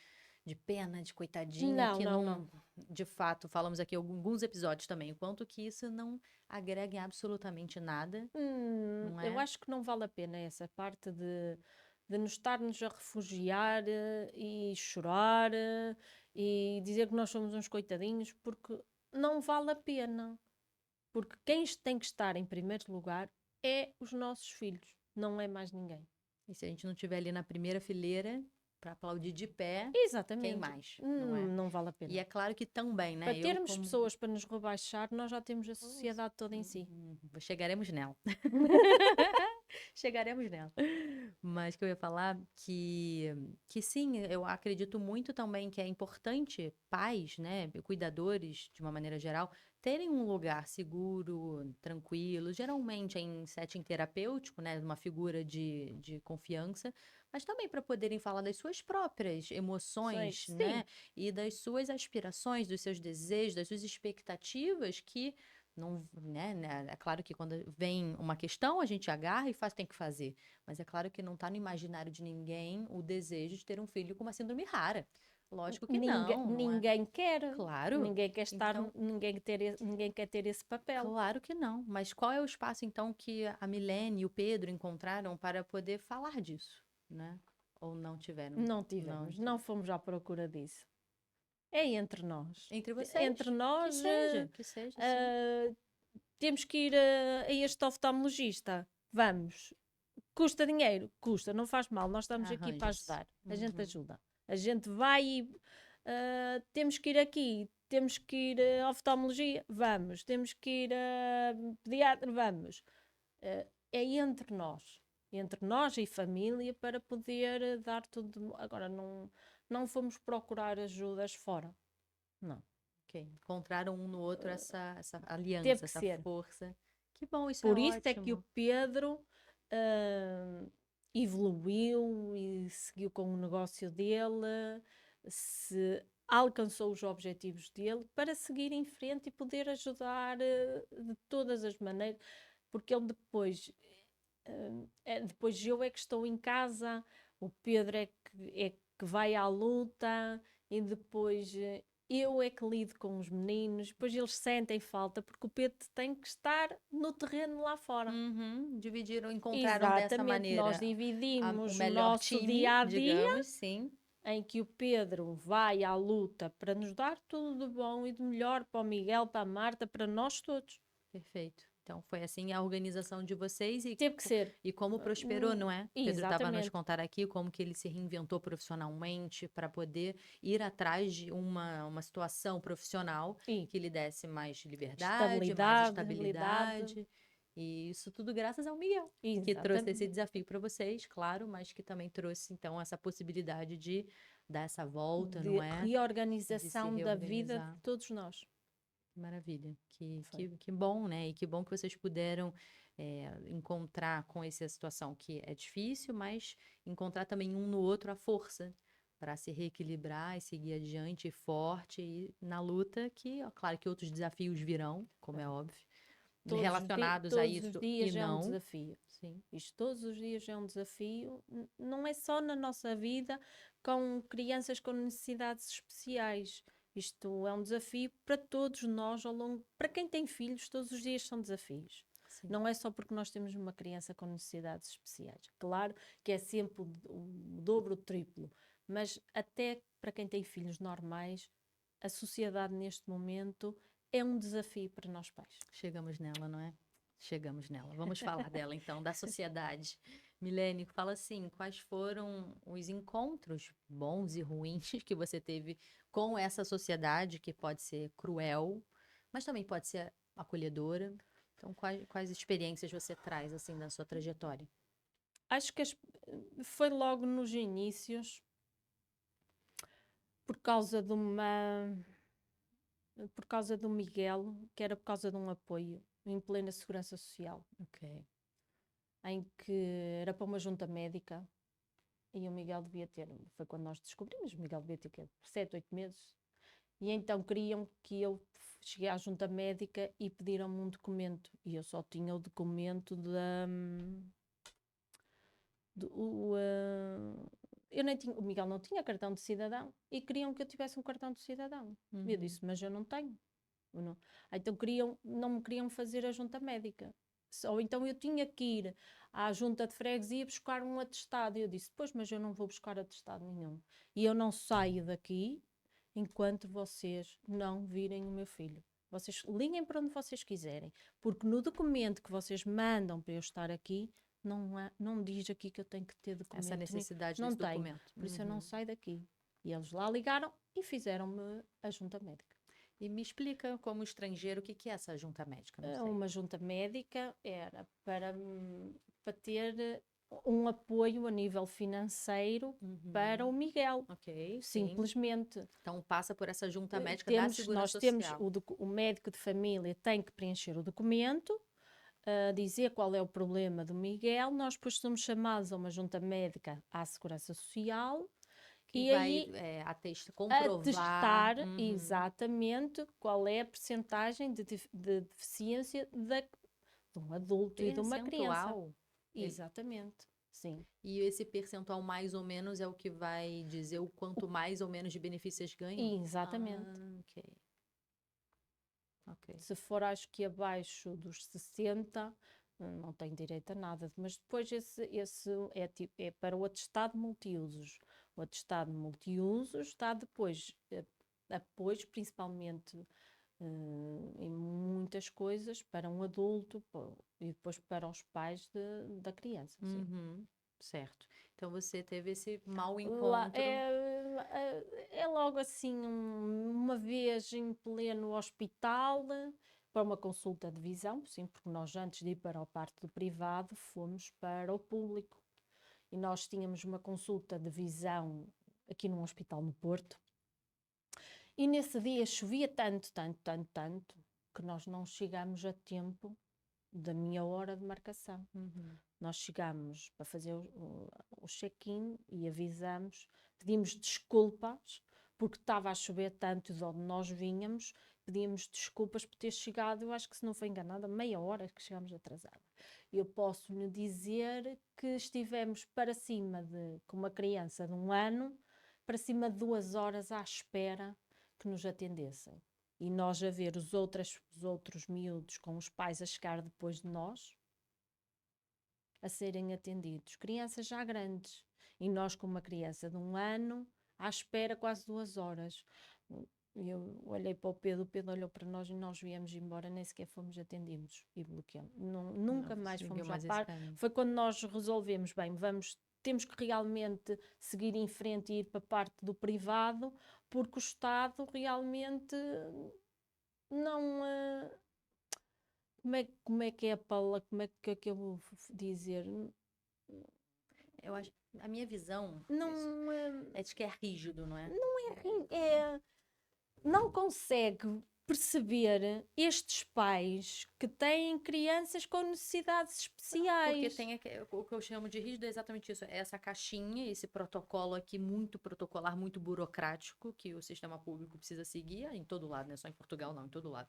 pena, de coitadinha, Não, que não, não, não. de fato, falamos aqui alguns episódios também, o quanto que isso não agrega em absolutamente nada, não Eu é? acho que não vale a pena essa parte de nos estarmos a refugiar e chorar e dizer que nós somos uns coitadinhos, porque não vale a pena. Porque quem tem que estar em primeiro lugar é os nossos filhos, não é mais ninguém. E se a gente não estiver ali na primeira fileira para aplaudir de pé, quem Exatamente. mais, não é? Não vale a pena. E é claro que também, né? Para Eu termos como pessoas para nos rebaixar, nós já temos a sociedade toda em si. chegaremos nela. Chegaremos nela. Mas que eu ia falar que sim, eu acredito muito também que é importante pais, né, cuidadores, de uma maneira geral, terem um lugar seguro, tranquilo, geralmente em setting terapêutico, né, uma figura de confiança, mas também para poderem falar das suas próprias emoções, Sim. né, e das suas aspirações, dos seus desejos, das suas expectativas que não, né, é claro que quando vem uma questão, a gente agarra e faz, tem que fazer. Mas é claro que não está no imaginário de ninguém o desejo de ter um filho com uma síndrome rara. Lógico que Ninguém, não, não é? ninguém quer. Claro. Ninguém quer estar, Então, ninguém quer ter esse papel. claro que não. Mas qual é o espaço, então, que a Milene e o Pedro encontraram para poder falar disso, né? Ou não tiveram? Não tivemos, não fomos à procura disso. É entre nós. Entre vocês. Entre nós, Que seja, sim. temos que ir a este oftalmologista. Vamos. Custa dinheiro? Custa, não faz mal. Nós estamos aqui para Arranja-se. ajudar. A gente Uhum. ajuda. A gente vai e temos que ir aqui. Temos que ir a oftalmologia? Vamos. Temos que ir a pediatra? Vamos. É entre nós. Entre nós e família para poder dar tudo. Agora, não fomos procurar ajudas fora. Não. Ok. Encontraram um no outro essa Teve aliança, que essa ser. força. Que bom, isso Por é isso é que o ótimo. Pedro evoluiu e seguiu com o negócio dele, se alcançou os objetivos dele para seguir em frente e poder ajudar de todas as maneiras, porque ele depois eu é que estou em casa, o Pedro é que vai à luta e depois eu é que lido com os meninos, depois eles sentem falta porque o Pedro tem que estar no terreno lá fora. Dividiram, encontraram dessa Exatamente, maneira nós o dividimos o melhor nosso time, dia a dia, digamos, sim. em que o Pedro vai à luta para nos dar tudo de bom e de melhor para o Miguel, para a Marta, para nós todos. Perfeito. Então foi assim a organização de vocês Teve que ser. e como prosperou, não é? Pedro estava a nos Exatamente. contar aqui como que ele se reinventou profissionalmente para poder ir atrás de uma situação profissional E que lhe desse mais liberdade, mais estabilidade. E isso tudo graças ao Miguel, que trouxe esse desafio para vocês, claro, mas que também trouxe então essa possibilidade de dar essa volta, de não é? reorganização De se da vida reorganizar. de todos nós. Maravilha, Foi. que bom, né? E que bom que vocês puderam encontrar com essa situação que é difícil, mas encontrar também um no outro a força para se reequilibrar e seguir adiante forte e na luta, que, ó, claro que outros desafios virão, como é óbvio, relacionados a todos isso os dias e é um não. desafio. Sim, Isto todos os dias é um desafio, não é só na nossa vida com crianças com necessidades especiais. Isto é um desafio para todos nós ao longo, para quem tem filhos, todos os dias são desafios. sim. Não é só porque nós temos uma criança com necessidades especiais. Claro que é sempre o dobro, o triplo, mas até para quem tem filhos normais, a sociedade neste momento é um desafio para nós pais. Chegamos nela, não é? Chegamos nela. Vamos falar dela então, da sociedade. Milene, fala assim, quais foram os encontros bons e ruins que você teve com essa sociedade que pode ser cruel, mas também pode ser acolhedora? Então, quais experiências você traz assim da sua trajetória? Acho que foi logo nos inícios, por causa de por causa do Miguel, que era por causa de um apoio em plena segurança social, Ok. em que era para uma junta médica E o Miguel devia ter, foi quando nós descobrimos, o Miguel devia ter 7, 8 meses. E então queriam que eu cheguei à junta médica e pediram-me um documento. E eu só tinha o documento eu nem tinha, o Miguel não tinha cartão de cidadão e queriam que eu tivesse um cartão de cidadão. E eu disse, mas eu não tenho. Eu não. Então não me queriam fazer a junta médica. Ou então eu tinha que ir à junta de freguesia buscar um atestado. E eu disse, pois, mas eu não vou buscar atestado nenhum. E eu não saio daqui enquanto vocês não virem o meu filho. Vocês liguem para onde vocês quiserem, porque no documento que vocês mandam para eu estar aqui, não diz aqui que eu tenho que ter documento. Essa necessidade não desse tenho, documento. por isso eu não saio daqui. E eles lá ligaram e fizeram-me a junta médica. E me explica, como estrangeiro, o que é essa junta médica? Não sei. Uma junta médica era para ter um apoio a nível financeiro para o Miguel. Ok, sim. Simplesmente. Então passa por essa junta médica da Segurança Nós Social. temos o médico de família tem que preencher o documento, dizer qual é o problema do Miguel. Nós depois somos chamados a uma junta médica à Segurança Social. Que vai comprovar. Atestar exatamente qual é a percentagem de deficiência de um adulto e de uma criança. Exatamente, sim. E esse percentual mais ou menos é o que vai dizer o quanto mais ou menos de benefícios ganham? Exatamente. Ok. Se for, acho que abaixo dos 60, não tem direito a nada. Mas depois esse é para o atestado multiusos. O atestado multiusos está depois, principalmente em muitas coisas, para um adulto e depois para os pais da criança. Certo. Então você teve esse mau encontro. É logo assim, uma vez em pleno hospital, para uma consulta de visão, sim, porque nós antes de ir para a parte do privado fomos para o público. E nós tínhamos uma consulta de visão aqui num hospital no Porto. E nesse dia chovia tanto, que nós não chegámos a tempo da minha hora de marcação. Nós chegámos para fazer o check-in e avisamos, pedimos desculpas, porque estava a chover tanto de onde nós vínhamos, pedimos desculpas por ter chegado, eu acho que se não foi enganada, meia hora que chegámos atrasada. Eu posso lhe dizer que estivemos para cima com uma criança de 1 ano, para cima de 2 horas à espera que nos atendessem. E nós a ver os outros miúdos com os pais a chegar depois de nós, a serem atendidos. Crianças já grandes. E nós com uma criança de 1 ano, à espera quase 2 horas. Eu olhei para o Pedro olhou para nós e nós viemos embora, nem sequer fomos atendidos e bloqueamos. Nunca mais fomos à parte. Foi quando nós resolvemos, bem, temos que realmente seguir em frente e ir para a parte do privado, porque o Estado realmente não... Como é que é a palavra? Como é que eu vou dizer? Eu acho, a minha visão não é de que é rígido, não é? Não consegue perceber estes pais que têm crianças com necessidades especiais. Porque tem o que eu chamo de rígido é exatamente isso, é essa caixinha, esse protocolo aqui muito protocolar, muito burocrático, que o sistema público precisa seguir em todo lado, não é só em Portugal, não, em todo lado.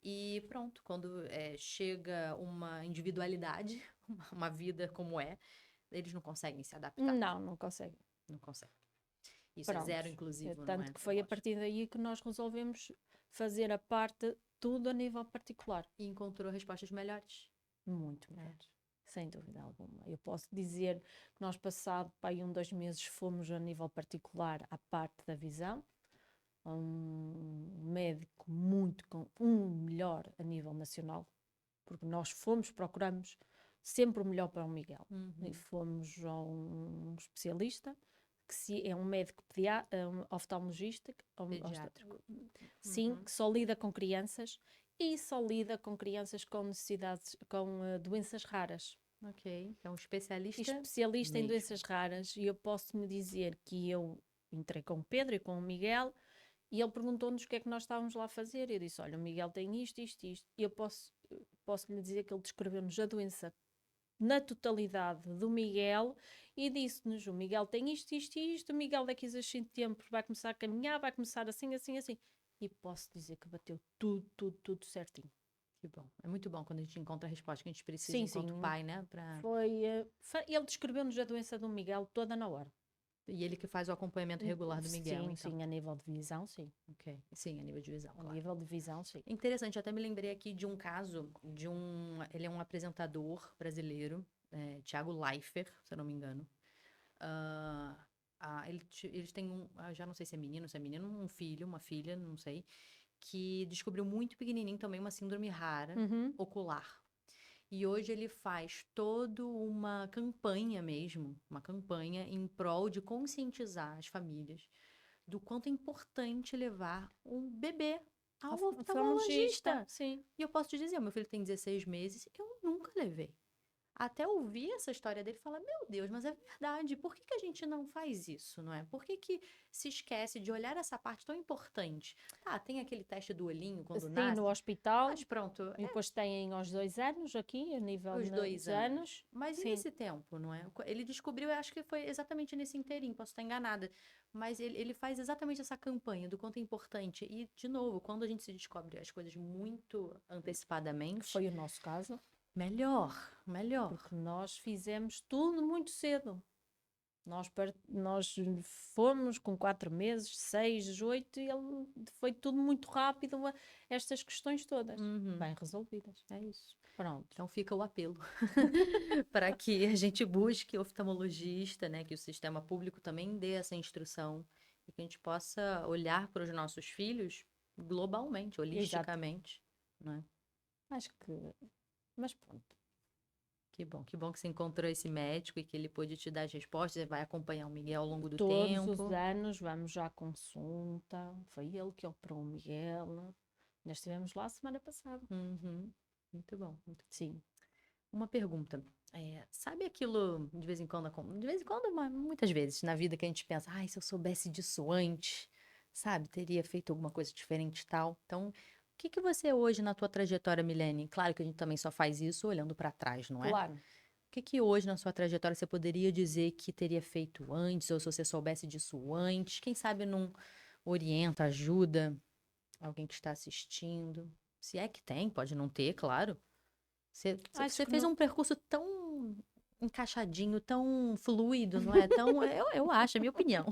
E pronto, quando chega uma individualidade, uma vida como eles não conseguem se adaptar. Não conseguem. Não conseguem. Isso é zero inclusivo, tanto não é? que foi a partir daí que nós resolvemos fazer a parte tudo a nível particular. E encontrou respostas melhores? Muito melhores, sem dúvida alguma. Eu posso dizer que nós passado para aí 2 meses fomos a nível particular à parte da visão, a um médico com melhor a nível nacional, porque nós procuramos sempre o melhor para o Miguel. E fomos a um especialista, que é um médico um oftalmologista, pediátrico. Sim, que só lida com crianças e só lida com crianças com necessidades, com doenças raras. Ok, é um especialista em doenças raras. E eu posso me dizer que eu entrei com o Pedro e com o Miguel e ele perguntou-nos o que é que nós estávamos lá a fazer. Eu disse, olha, o Miguel tem isto. E eu posso lhe dizer que ele descreveu-nos a doença na totalidade do Miguel e disse-nos, o Miguel tem isto, isto e isto, o Miguel daqui a 5 tempos vai começar a caminhar, vai começar assim, assim, assim. E posso dizer que bateu tudo certinho. Que bom. É muito bom quando a gente encontra a resposta que a gente precisa enquanto pai, né? Ele descreveu-nos a doença do Miguel toda na hora. E ele que faz o acompanhamento regular do Miguel, Sim, então. sim, a nível de visão, sim. Ok. Sim, a nível de visão, A claro. nível de visão, sim. Interessante, eu até me lembrei aqui de um caso ele é um apresentador brasileiro, Thiago Leifert, se eu não me engano. Eles têm já não sei se é menino, um filho, uma filha, não sei, que descobriu muito pequenininho também uma síndrome rara ocular. E hoje ele faz toda uma campanha mesmo, uma campanha em prol de conscientizar as famílias do quanto é importante levar um bebê ao oftalmologista. Sim. E eu posso te dizer, meu filho tem 16 meses, eu nunca levei. Até ouvir essa história dele, falar, meu Deus, mas é verdade, por que a gente não faz isso, não é? Por que se esquece de olhar essa parte tão importante? Tem aquele teste do olhinho quando Sim, nasce. no hospital. Mas pronto. E depois têm aos 2 anos aqui, a nível Os 2 anos. Mas e nesse tempo, não é? Ele descobriu, eu acho que foi exatamente nesse inteirinho, posso estar enganada. Mas ele faz exatamente essa campanha do quanto é importante. E, de novo, quando a gente se descobre as coisas muito antecipadamente... Foi o nosso caso. Melhor. Porque nós fizemos tudo muito cedo. Nós fomos com 4 meses, 6, 8, e ele foi tudo muito rápido, estas questões todas bem resolvidas. É isso. Pronto. Então fica o apelo para que a gente busque oftalmologista, né? Que o sistema público também dê essa instrução e que a gente possa olhar para os nossos filhos globalmente, holisticamente, né? Acho que... Mas pronto. Que bom que você encontrou esse médico e que ele pôde te dar as respostas, vai acompanhar o Miguel ao longo do tempo. Todos os anos vamos à consulta, foi ele que operou o Miguel, nós estivemos lá a semana passada. Muito bom. Sim. Uma pergunta, sabe aquilo, de vez em quando, mas muitas vezes na vida que a gente pensa, se eu soubesse disso antes, sabe, teria feito alguma coisa diferente e tal. Então, o que você hoje na tua trajetória, Milene? Claro que a gente também só faz isso olhando para trás, não é? Claro. O que hoje na sua trajetória você poderia dizer que teria feito antes, ou se você soubesse disso antes? Quem sabe não orienta, ajuda alguém que está assistindo? Se é que tem, pode não ter, claro. Você fez um percurso tão encaixadinho, tão fluido, não é? Eu acho, é a minha opinião.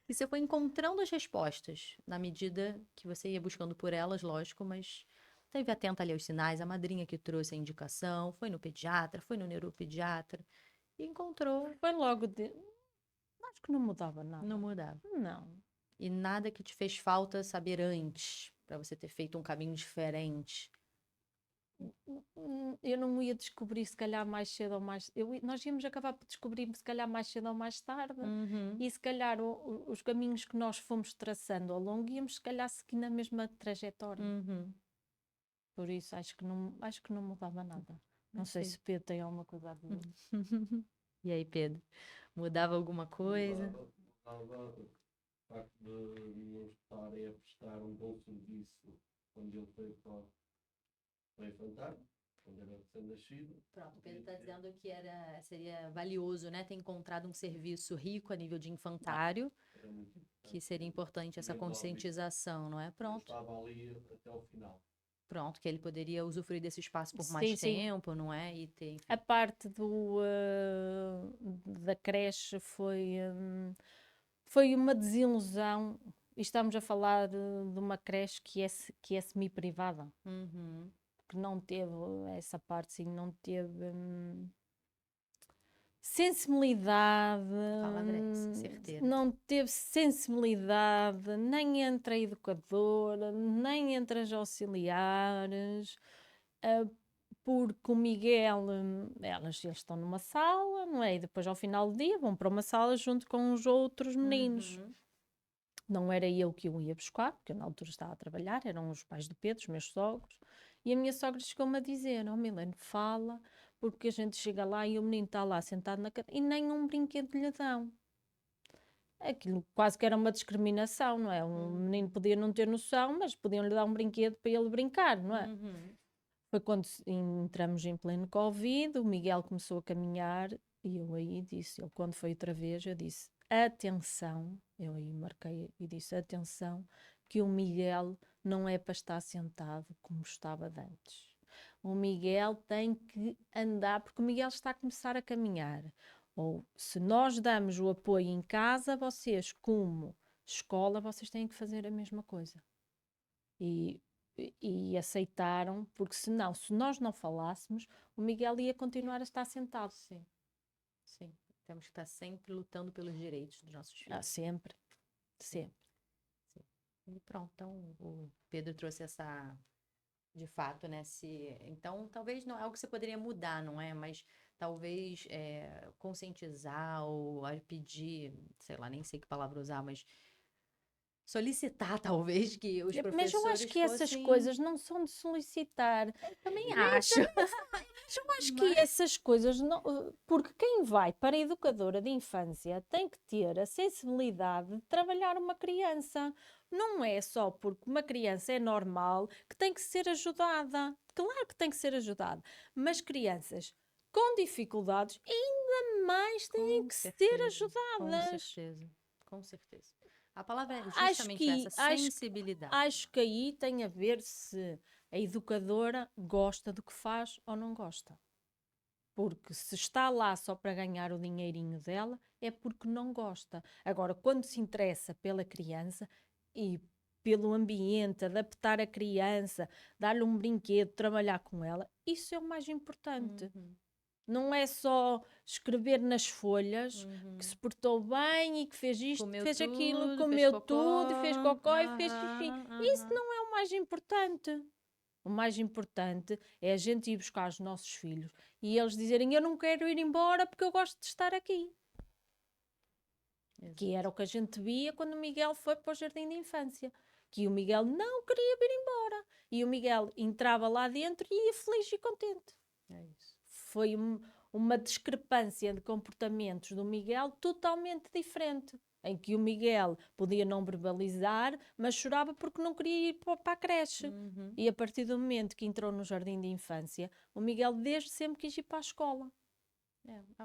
E você foi encontrando as respostas na medida que você ia buscando por elas, lógico, mas esteve atenta ali aos sinais, a madrinha que trouxe a indicação, foi no pediatra, foi no neuropediatra e encontrou. Foi logo Acho que não mudava nada. Não mudava. Não. E nada que te fez falta saber antes, para você ter feito um caminho diferente. Eu não ia descobrir se calhar mais cedo ou mais... Nós íamos acabar por descobrir se calhar mais cedo ou mais tarde. E se calhar os caminhos que nós fomos traçando ao longo íamos se calhar seguir na mesma trajetória. Por isso acho que não mudava nada. Não sei se Pedro tem alguma coisa a dizer. E aí, Pedro? Mudava alguma coisa? Mudava o facto de não estarem a prestar um bom serviço quando ele foi para o infantário, quando era recém-nascido. Pronto, o Pedro está dizendo que seria valioso, né, ter encontrado um serviço rico a nível de infantário, que seria importante essa conscientização, não é? Pronto. Eu estava ali até o final. Pronto, que ele poderia usufruir desse espaço por mais tempo, não é? E ter, enfim. A parte da creche foi uma desilusão. E estamos a falar de uma creche que é semi-privada. Que não teve essa parte, sim, não teve sensibilidade. Fala, André, certeira. Não teve sensibilidade nem entre a educadora, nem entre as auxiliares, porque o Miguel, eles estão numa sala, não é? E depois ao final do dia vão para uma sala junto com os outros meninos. Não era eu que o ia buscar, porque eu na altura estava a trabalhar, eram os pais do Pedro, os meus sogros. E a minha sogra chegou-me a dizer, Milene, fala, porque a gente chega lá e o menino está lá sentado na cadeira e nem um brinquedo lhe dão. Aquilo quase que era uma discriminação, não é? Um menino podia não ter noção, mas podiam lhe dar um brinquedo para ele brincar, não é? Foi quando entramos em pleno Covid, o Miguel começou a caminhar e eu aí disse, ele quando foi outra vez, eu disse, atenção, eu aí marquei e disse, atenção, que o Miguel não é para estar sentado como estava de antes. O Miguel tem que andar, porque o Miguel está a começar a caminhar. Ou se nós damos o apoio em casa, vocês, como escola, vocês têm que fazer a mesma coisa. E aceitaram, porque senão, se nós não falássemos, o Miguel ia continuar a estar sentado. Sim, sim. Temos que estar sempre lutando pelos direitos dos nossos filhos. Sempre, sempre. Sim. E pronto, então o Pedro trouxe essa, de fato, né? Então, talvez não é algo que você poderia mudar, não é? Mas talvez conscientizar ou pedir, sei lá, nem sei que palavra usar, mas solicitar, talvez, que os professores Mas eu acho que essas fossem... coisas não são de solicitar. Também acho. Eu acho que essas coisas não. Porque quem vai para a educadora de infância tem que ter a sensibilidade de trabalhar uma criança. Não é só porque uma criança é normal que tem que ser ajudada. Claro que tem que ser ajudada. Mas crianças com dificuldades ainda mais têm Com que certeza, ser ajudadas. Com certeza, com certeza. A palavra é Acho justamente que, essa, acho, sensibilidade. acho que aí tem a ver se a educadora gosta do que faz ou não gosta. Porque se está lá só para ganhar o dinheirinho dela, é porque não gosta. Agora, quando se interessa pela criança e pelo ambiente, adaptar a criança, dar-lhe um brinquedo, trabalhar com ela, isso é o mais importante. Não é só escrever nas folhas que se portou bem e que fez isto, Comeu fez aquilo, tudo, comeu fez tudo, fez cocó e fez aham, xixi. Isso aham. não é o mais importante. O mais importante é a gente ir buscar os nossos filhos e eles dizerem: eu não quero ir embora porque eu gosto de estar aqui. Que era o que a gente via quando o Miguel foi para o jardim de infância. Que o Miguel não queria vir embora. E o Miguel entrava lá dentro e ia feliz e contente. É isso. Foi uma discrepância de comportamentos do Miguel totalmente diferente. Em que o Miguel podia não verbalizar, mas chorava porque não queria ir para a creche. E a partir do momento que entrou no jardim de infância, o Miguel desde sempre quis ir para a escola.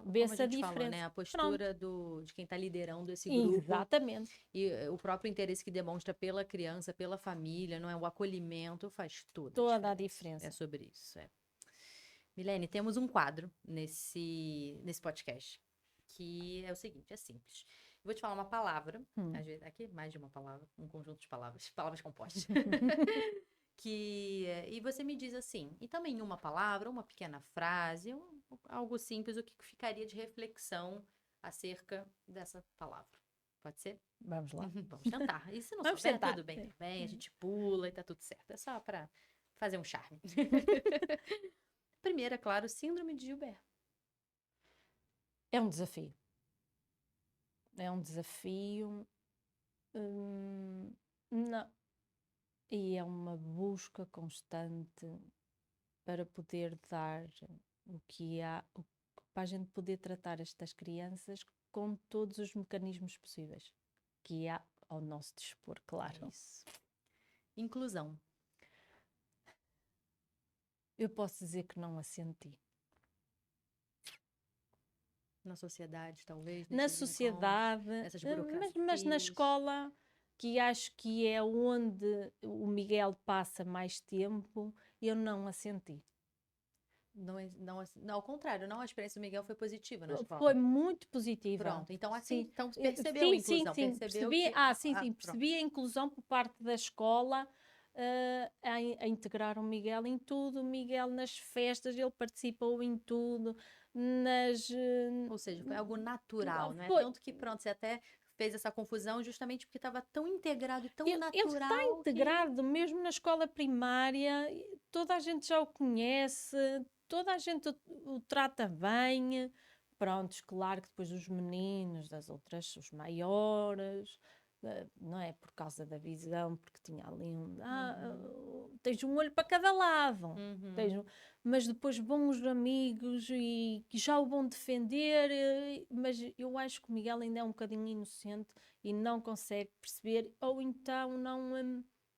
Vê-se Como a gente diferença. falou, né? A postura de quem está liderando esse grupo. Exatamente. E o próprio interesse que demonstra pela criança, pela família, não é? O acolhimento faz Toda a diferença. É sobre isso, Milene, temos um quadro nesse podcast, que é o seguinte, é simples. Eu vou te falar uma palavra, às vezes, aqui mais de uma palavra, um conjunto de palavras compostas. E você me diz assim, e também uma palavra, uma pequena frase, algo simples, o que ficaria de reflexão acerca dessa palavra. Pode ser? Vamos lá. Vamos tentar. E se não Vamos souber, tentar. tudo bem também, a gente pula e tá tudo certo. É só para fazer um charme. Primeiro, é claro, síndrome de Gilbert. É um desafio. É um desafio. Não. E é uma busca constante para poder dar o que há, para a gente poder tratar estas crianças com todos os mecanismos possíveis que há ao nosso dispor, claro. Isso. Inclusão. Eu posso dizer que não a senti. Na sociedade, talvez? Na sociedade, nessas burocracias. mas na escola, que acho que é onde o Miguel passa mais tempo, eu não a senti. Não, ao contrário, não, a experiência do Miguel foi positiva na escola. Foi muito positiva. Pronto, então assim, Sim. então percebeu a inclusão, sim, percebeu percebi, que... percebi a inclusão por parte da escola, a integrar o Miguel em tudo, o Miguel nas festas, ele participou em tudo, Ou seja, foi algo natural, não é? Foi. Tanto que, pronto, você até fez essa confusão justamente porque estava tão integrado e tão Ele natural. está integrado, mesmo na escola primária, toda a gente já o conhece, toda a gente o trata bem. Prontos, claro que depois os meninos das outras, os maiores, não é por causa da visão, porque tinha ali tens um olho para cada lado, mas depois bons amigos e que já o vão defender, mas eu acho que o Miguel ainda é um bocadinho inocente e não consegue perceber, ou então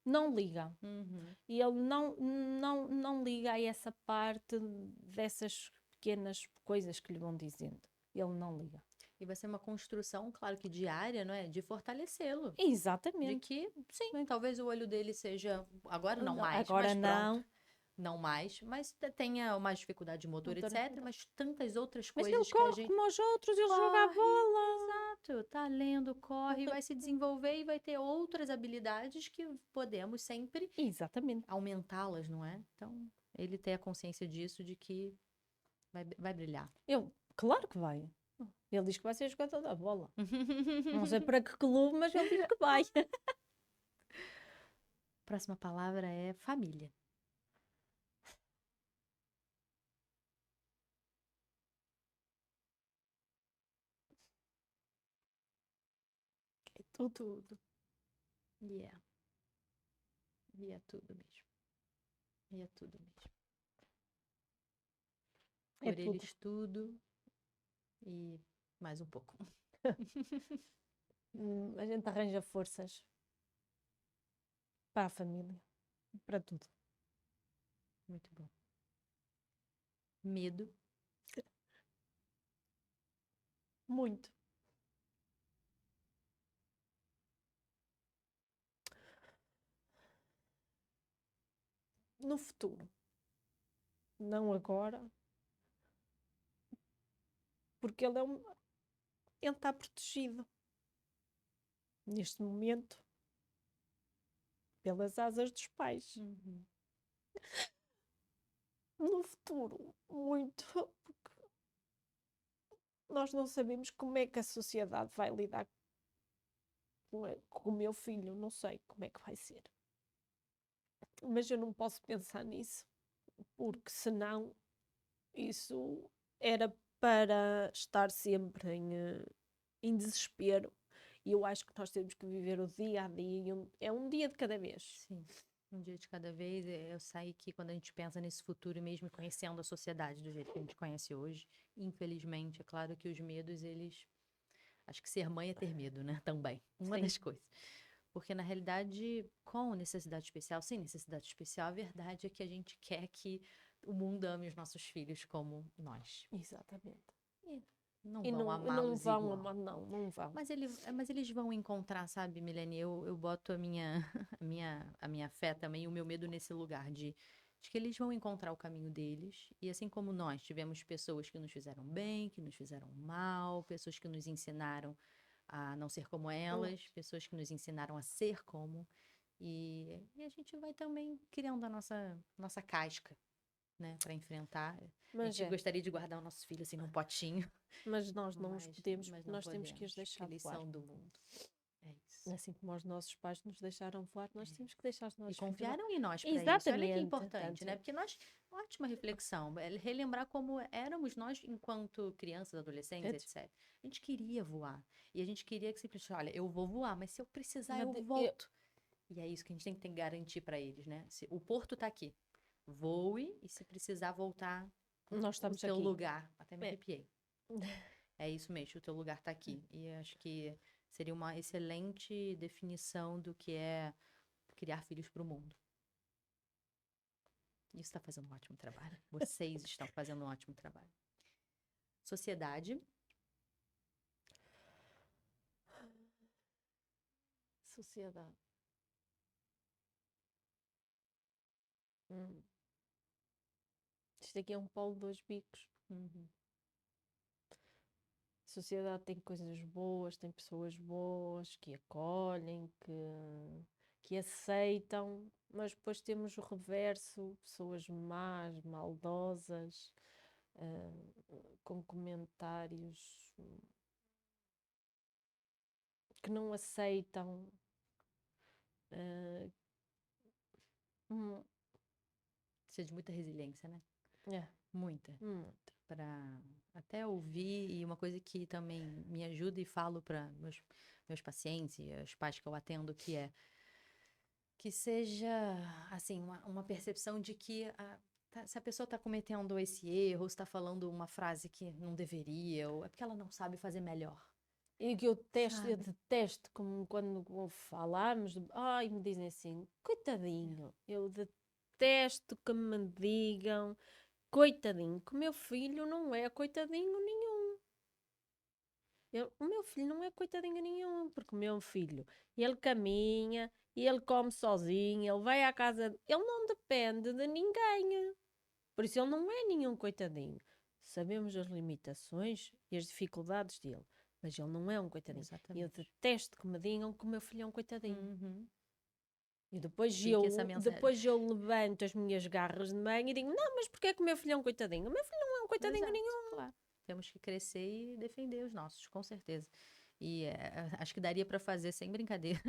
não liga. Uhum. E ele não liga a essa parte dessas pequenas coisas que lhe vão dizendo. Ele não liga. E vai ser uma construção, claro que diária, não é? De fortalecê-lo. De Exatamente. que, sim, talvez o olho dele seja, agora não mais, Agora mas não. pronto, não mais, mas tenha mais dificuldade motor, Motor, etc. Mas tantas outras Mas ele coisas que a corre gente como os outros, ele joga a corre, bola. exato, tá lendo, corre, Ele- vai se desenvolver e vai ter outras habilidades que podemos sempre Exatamente. aumentá-las, não é? Então, ele ter a consciência disso, de que vai brilhar. Claro que vai. Ele diz que vai ser jogador da bola. Não sei para que clube, mas ele diz que vai. Próxima palavra é família. É tudo. Yeah. E é tudo mesmo. E é tudo mesmo. É Por tudo. eles tudo e mais um pouco. A gente arranja forças para a família, para tudo. Muito bom. Medo. Muito. No futuro. Não agora. Porque ele está protegido. Neste momento. Pelas asas dos pais. Uhum. No futuro, muito. Porque nós não sabemos como é que a sociedade vai lidar com o meu filho. Não sei como é que vai ser. Mas eu não posso pensar nisso. Porque senão isso era para estar sempre em desespero. E eu acho que nós temos que viver o dia a dia. É um dia de cada vez. Sim. Um dia de cada vez. Eu sei que quando a gente pensa nesse futuro, e mesmo conhecendo a sociedade do jeito que a gente conhece hoje, infelizmente, é claro que os medos, eles... Acho que ser mãe é ter medo, né? Também. Uma Sim. das coisas. Porque, na realidade, com necessidade especial, sem necessidade especial, a verdade é que a gente quer que o mundo ame os nossos filhos como nós. Exatamente. Não E vão não amá-los vão igual. amar, não vão. Mas eles vão encontrar, sabe, Milene? Eu boto a minha, a minha fé também, o meu medo nesse lugar de que eles vão encontrar o caminho deles. E assim como nós tivemos pessoas que nos fizeram bem, que nos fizeram mal, pessoas que nos ensinaram a não ser como elas, pessoas que nos ensinaram a ser como. E a gente vai também criando a nossa casca, né, para enfrentar. A Mas, gente gostaria de guardar o nosso filho assim num potinho, mas nós não os podemos, mas porque não nós temos que os podemos, deixar porque eles voar. são do mundo. É isso. Assim como os nossos pais nos deixaram voar, nós temos que deixar os E nossos filhos confiaram em nós para isso. Olha que Exatamente, importante, tanto. né? Porque nós, ótima reflexão, relembrar como éramos nós enquanto crianças, adolescentes, etc. A gente queria voar. E a gente queria que simplesmente, olha, eu vou voar, mas se eu precisar, eu volto. E é isso que a gente tem que garantir para eles, né? O porto tá aqui. Voe e se precisar voltar Nós estamos o teu aqui. lugar. Até me arrepiei. É isso mesmo, o teu lugar tá aqui. E acho que seria uma excelente definição do que é criar filhos para o mundo. Isso está fazendo um ótimo trabalho. Vocês estão fazendo um ótimo trabalho. Sociedade. Sociedade. Isto aqui é um polo de dois bicos. Uhum. A sociedade tem coisas boas, tem pessoas boas que acolhem, que aceitam, mas depois temos o reverso, pessoas más, maldosas, com comentários que não aceitam. Precisa de muita resiliência, né? É. Muita. Para até ouvir, e uma coisa que também me ajuda e falo para meus pacientes e os pais que eu atendo, que é que seja, assim, uma percepção de que se a pessoa está cometendo esse erro, está falando uma frase que não deveria, ou é porque ela não sabe fazer melhor. E que eu detesto, como quando falamos, me dizem assim, coitadinho. Eu detesto que me digam coitadinho, que o meu filho não é coitadinho nenhum. O meu filho não é coitadinho nenhum, porque o meu filho, ele caminha, ele come sozinho, ele vai à casa, ele não depende de ninguém. Por isso ele não é nenhum coitadinho. Sabemos as limitações e as dificuldades dele, mas ele não é um coitadinho. E eu Exatamente. detesto que me digam que o meu filho é um coitadinho. Uhum. E depois Fique essa mensagem. depois eu levanto as minhas garras de mãe e digo, não, mas porquê é que o meu filho é um coitadinho? O meu filho não é um coitadinho Exato, nenhum. claro. Temos que crescer e defender os nossos, com certeza. E acho que daria para fazer, sem brincadeira,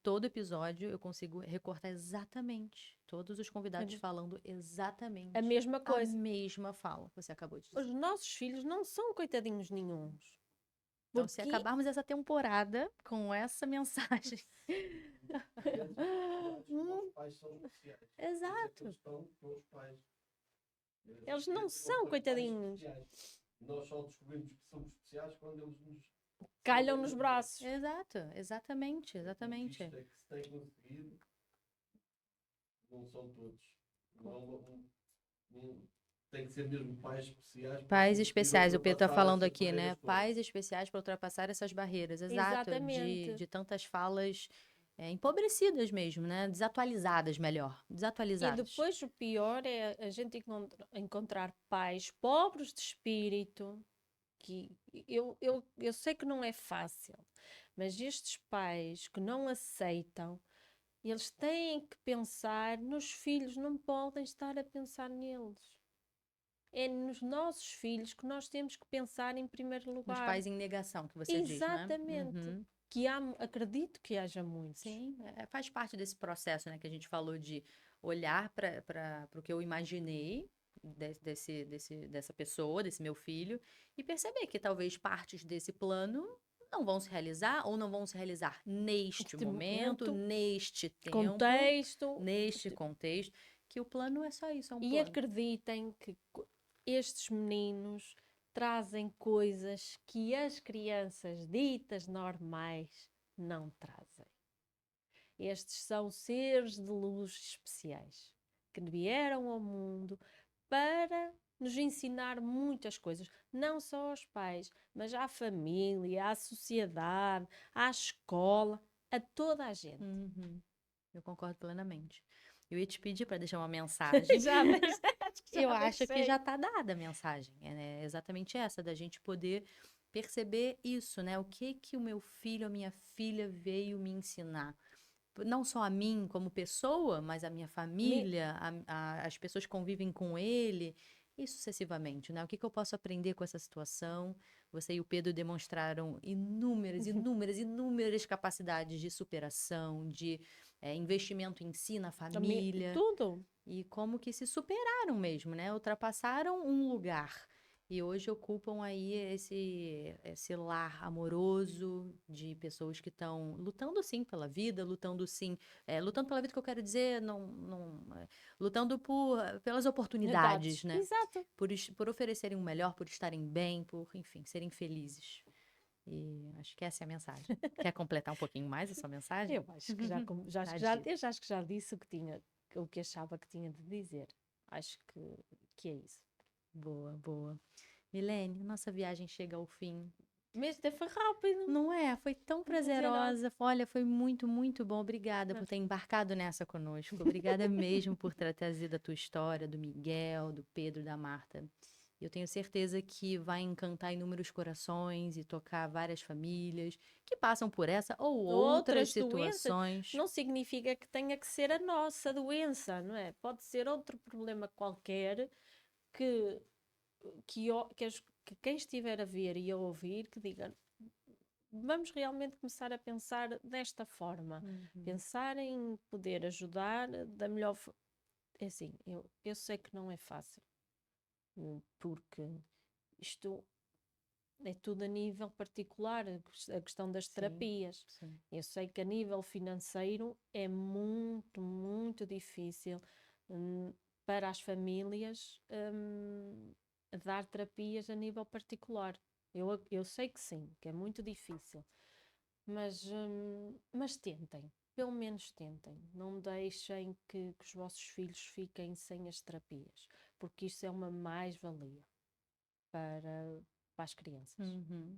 todo episódio eu consigo recortar exatamente todos os convidados falando exatamente A mesma coisa. a mesma fala que você acabou de dizer. Os nossos filhos não são coitadinhos nenhuns. Então, se Porque acabarmos essa temporada com essa mensagem. Os pais são especiais. Exato. Eles estão com os pais. Eles não Eles são pais coitadinhos. especiais. Nós só descobrimos que somos especiais quando eles nos calham nos braços. Exato, exatamente, O exatamente. que isto é que se tem conseguido, não são todos. Tem que ser mesmo pais especiais. Pais especiais, o Pedro está ultrapassar falando essas aqui, né? barreiras todas. Pais especiais para ultrapassar essas barreiras, exato, Exatamente. de tantas falas empobrecidas mesmo, né? Desatualizadas, melhor, E desatualizadas. depois o pior é a gente encontrar pais pobres de espírito, que eu sei que não é fácil, mas estes pais que não aceitam, eles têm que pensar nos filhos, não podem estar a pensar neles. É nos nossos filhos que nós temos que pensar em primeiro Os lugar. pais em negação, que você diz, né? Exatamente. Uhum. Acredito que haja muitos. Sim, faz parte desse processo, né? Que a gente falou de olhar para o que eu imaginei dessa pessoa, desse meu filho, e perceber que talvez partes desse plano não vão se realizar ou não vão se realizar neste momento, neste tempo, contexto. neste contexto, que o plano é só isso, é um E plano. acreditem que estes meninos trazem coisas que as crianças ditas normais não trazem. Estes são seres de luz especiais que vieram ao mundo para nos ensinar muitas coisas, não só aos pais, mas à família, à sociedade, à escola, a toda a gente. Uhum. Eu concordo plenamente. Eu ia te pedir para deixar uma mensagem. Eu acho que já está dada a mensagem. É exatamente essa, da gente poder perceber isso, né? O que o meu filho, a minha filha veio me ensinar. Não só a mim como pessoa, mas a minha família, as pessoas que convivem com ele, e sucessivamente, né? O que eu posso aprender com essa situação? Você e o Pedro demonstraram inúmeras capacidades de superação, de investimento em si, na família. Tudo. E como que se superaram mesmo, né? Ultrapassaram um lugar. E hoje ocupam aí esse lar amoroso de pessoas que estão lutando sim pela vida, lutando sim, lutando pela vida que eu quero dizer, lutando pelas oportunidades, né? Exato. Por oferecerem o melhor, por estarem bem, enfim, serem felizes. E acho que essa é a mensagem. Quer completar um pouquinho mais a sua mensagem? Eu acho que acho que já disse o que achava que tinha de dizer. Acho que é isso. Boa, boa. Milene, nossa viagem chega ao fim. Mas até foi rápido. Não é? Foi tão prazerosa. Olha, foi muito, muito bom. Obrigada por ter embarcado nessa conosco. Obrigada mesmo por ter trazido a tua história, do Miguel, do Pedro, da Marta. Eu tenho certeza que vai encantar inúmeros corações e tocar várias famílias que passam por essa ou outras situações. Não significa que tenha que ser a nossa doença, não é? Pode ser outro problema qualquer que quem estiver a ver e a ouvir, que diga, vamos realmente começar a pensar desta forma. Pensar em poder ajudar da melhor forma. É assim, eu sei que não é fácil. Porque isto é tudo a nível particular, a questão das terapias. Sim. Eu sei que a nível financeiro é muito, muito difícil para as famílias dar terapias a nível particular. Eu sei que sim, que é muito difícil. Mas tentem. pelo menos tentem. Não deixem que os vossos filhos fiquem sem as terapias, porque isso é uma mais-valia para as crianças. Uhum.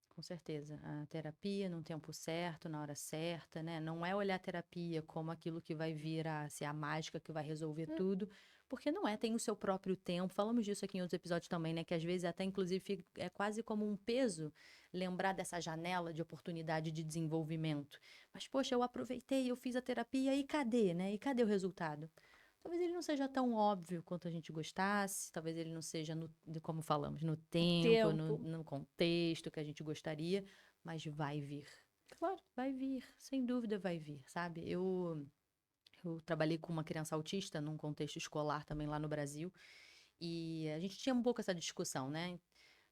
Com certeza. A terapia num tempo certo, na hora certa, né? Não é olhar a terapia como aquilo que vai vir a ser a mágica que vai resolver tudo, porque não é, tem o seu próprio tempo. Falamos disso aqui em outros episódios também, né? Que às vezes até inclusive é quase como um peso lembrar dessa janela de oportunidade de desenvolvimento. Mas, poxa, eu aproveitei, eu fiz a terapia e cadê, né? E cadê o resultado? Talvez ele não seja tão óbvio quanto a gente gostasse, talvez ele não seja, como falamos, no tempo, Tempo. no contexto que a gente gostaria, mas vai vir. Claro. Vai vir, sem dúvida vai vir, sabe? Eu trabalhei com uma criança autista num contexto escolar também lá no Brasil, e a gente tinha um pouco essa discussão, né?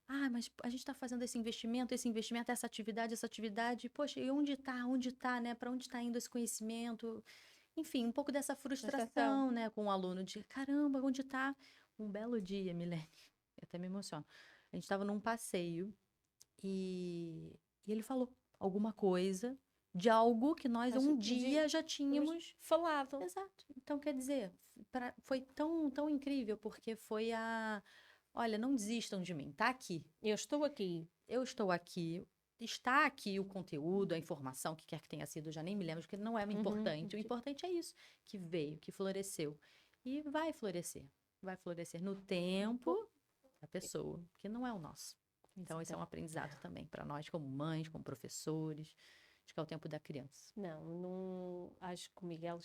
Ah, mas a gente está fazendo esse investimento, essa atividade, poxa, e onde está? Onde está, né? Para onde está indo esse conhecimento? Enfim, um pouco dessa frustração, né, com o aluno, de caramba, onde está? Um belo dia, Milene, eu até me emociono. A gente estava num passeio e ele falou alguma coisa de algo que nós um dia já tínhamos falado. Exato. Então, quer dizer, foi tão, tão incrível, porque foi olha, não desistam de mim, tá aqui. Eu estou aqui. Eu estou aqui. Está aqui o conteúdo, a informação, o que quer que tenha sido, eu já nem me lembro, porque não é importante. O importante é isso, que veio, que floresceu. E vai florescer. Vai florescer no tempo da pessoa, que não é o nosso. Então, esse é um aprendizado também para nós, como mães, como professores. Acho que é o tempo da criança. Não, acho que o Miguel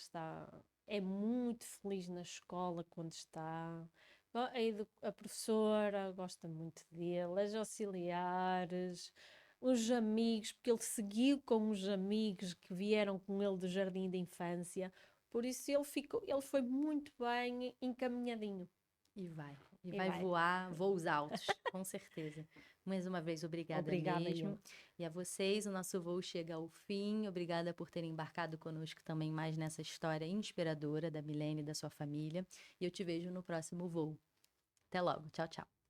é muito feliz na escola quando está. A professora gosta muito dele, as auxiliares, os amigos, porque ele seguiu com os amigos que vieram com ele do jardim de infância, por isso ele foi muito bem encaminhadinho. E vai voar voos altos, com certeza. Mais uma vez, obrigada mesmo. E a vocês, o nosso voo chega ao fim. Obrigada por terem embarcado conosco também mais nessa história inspiradora da Milene e da sua família. E eu te vejo no próximo voo. Até logo. Tchau, tchau.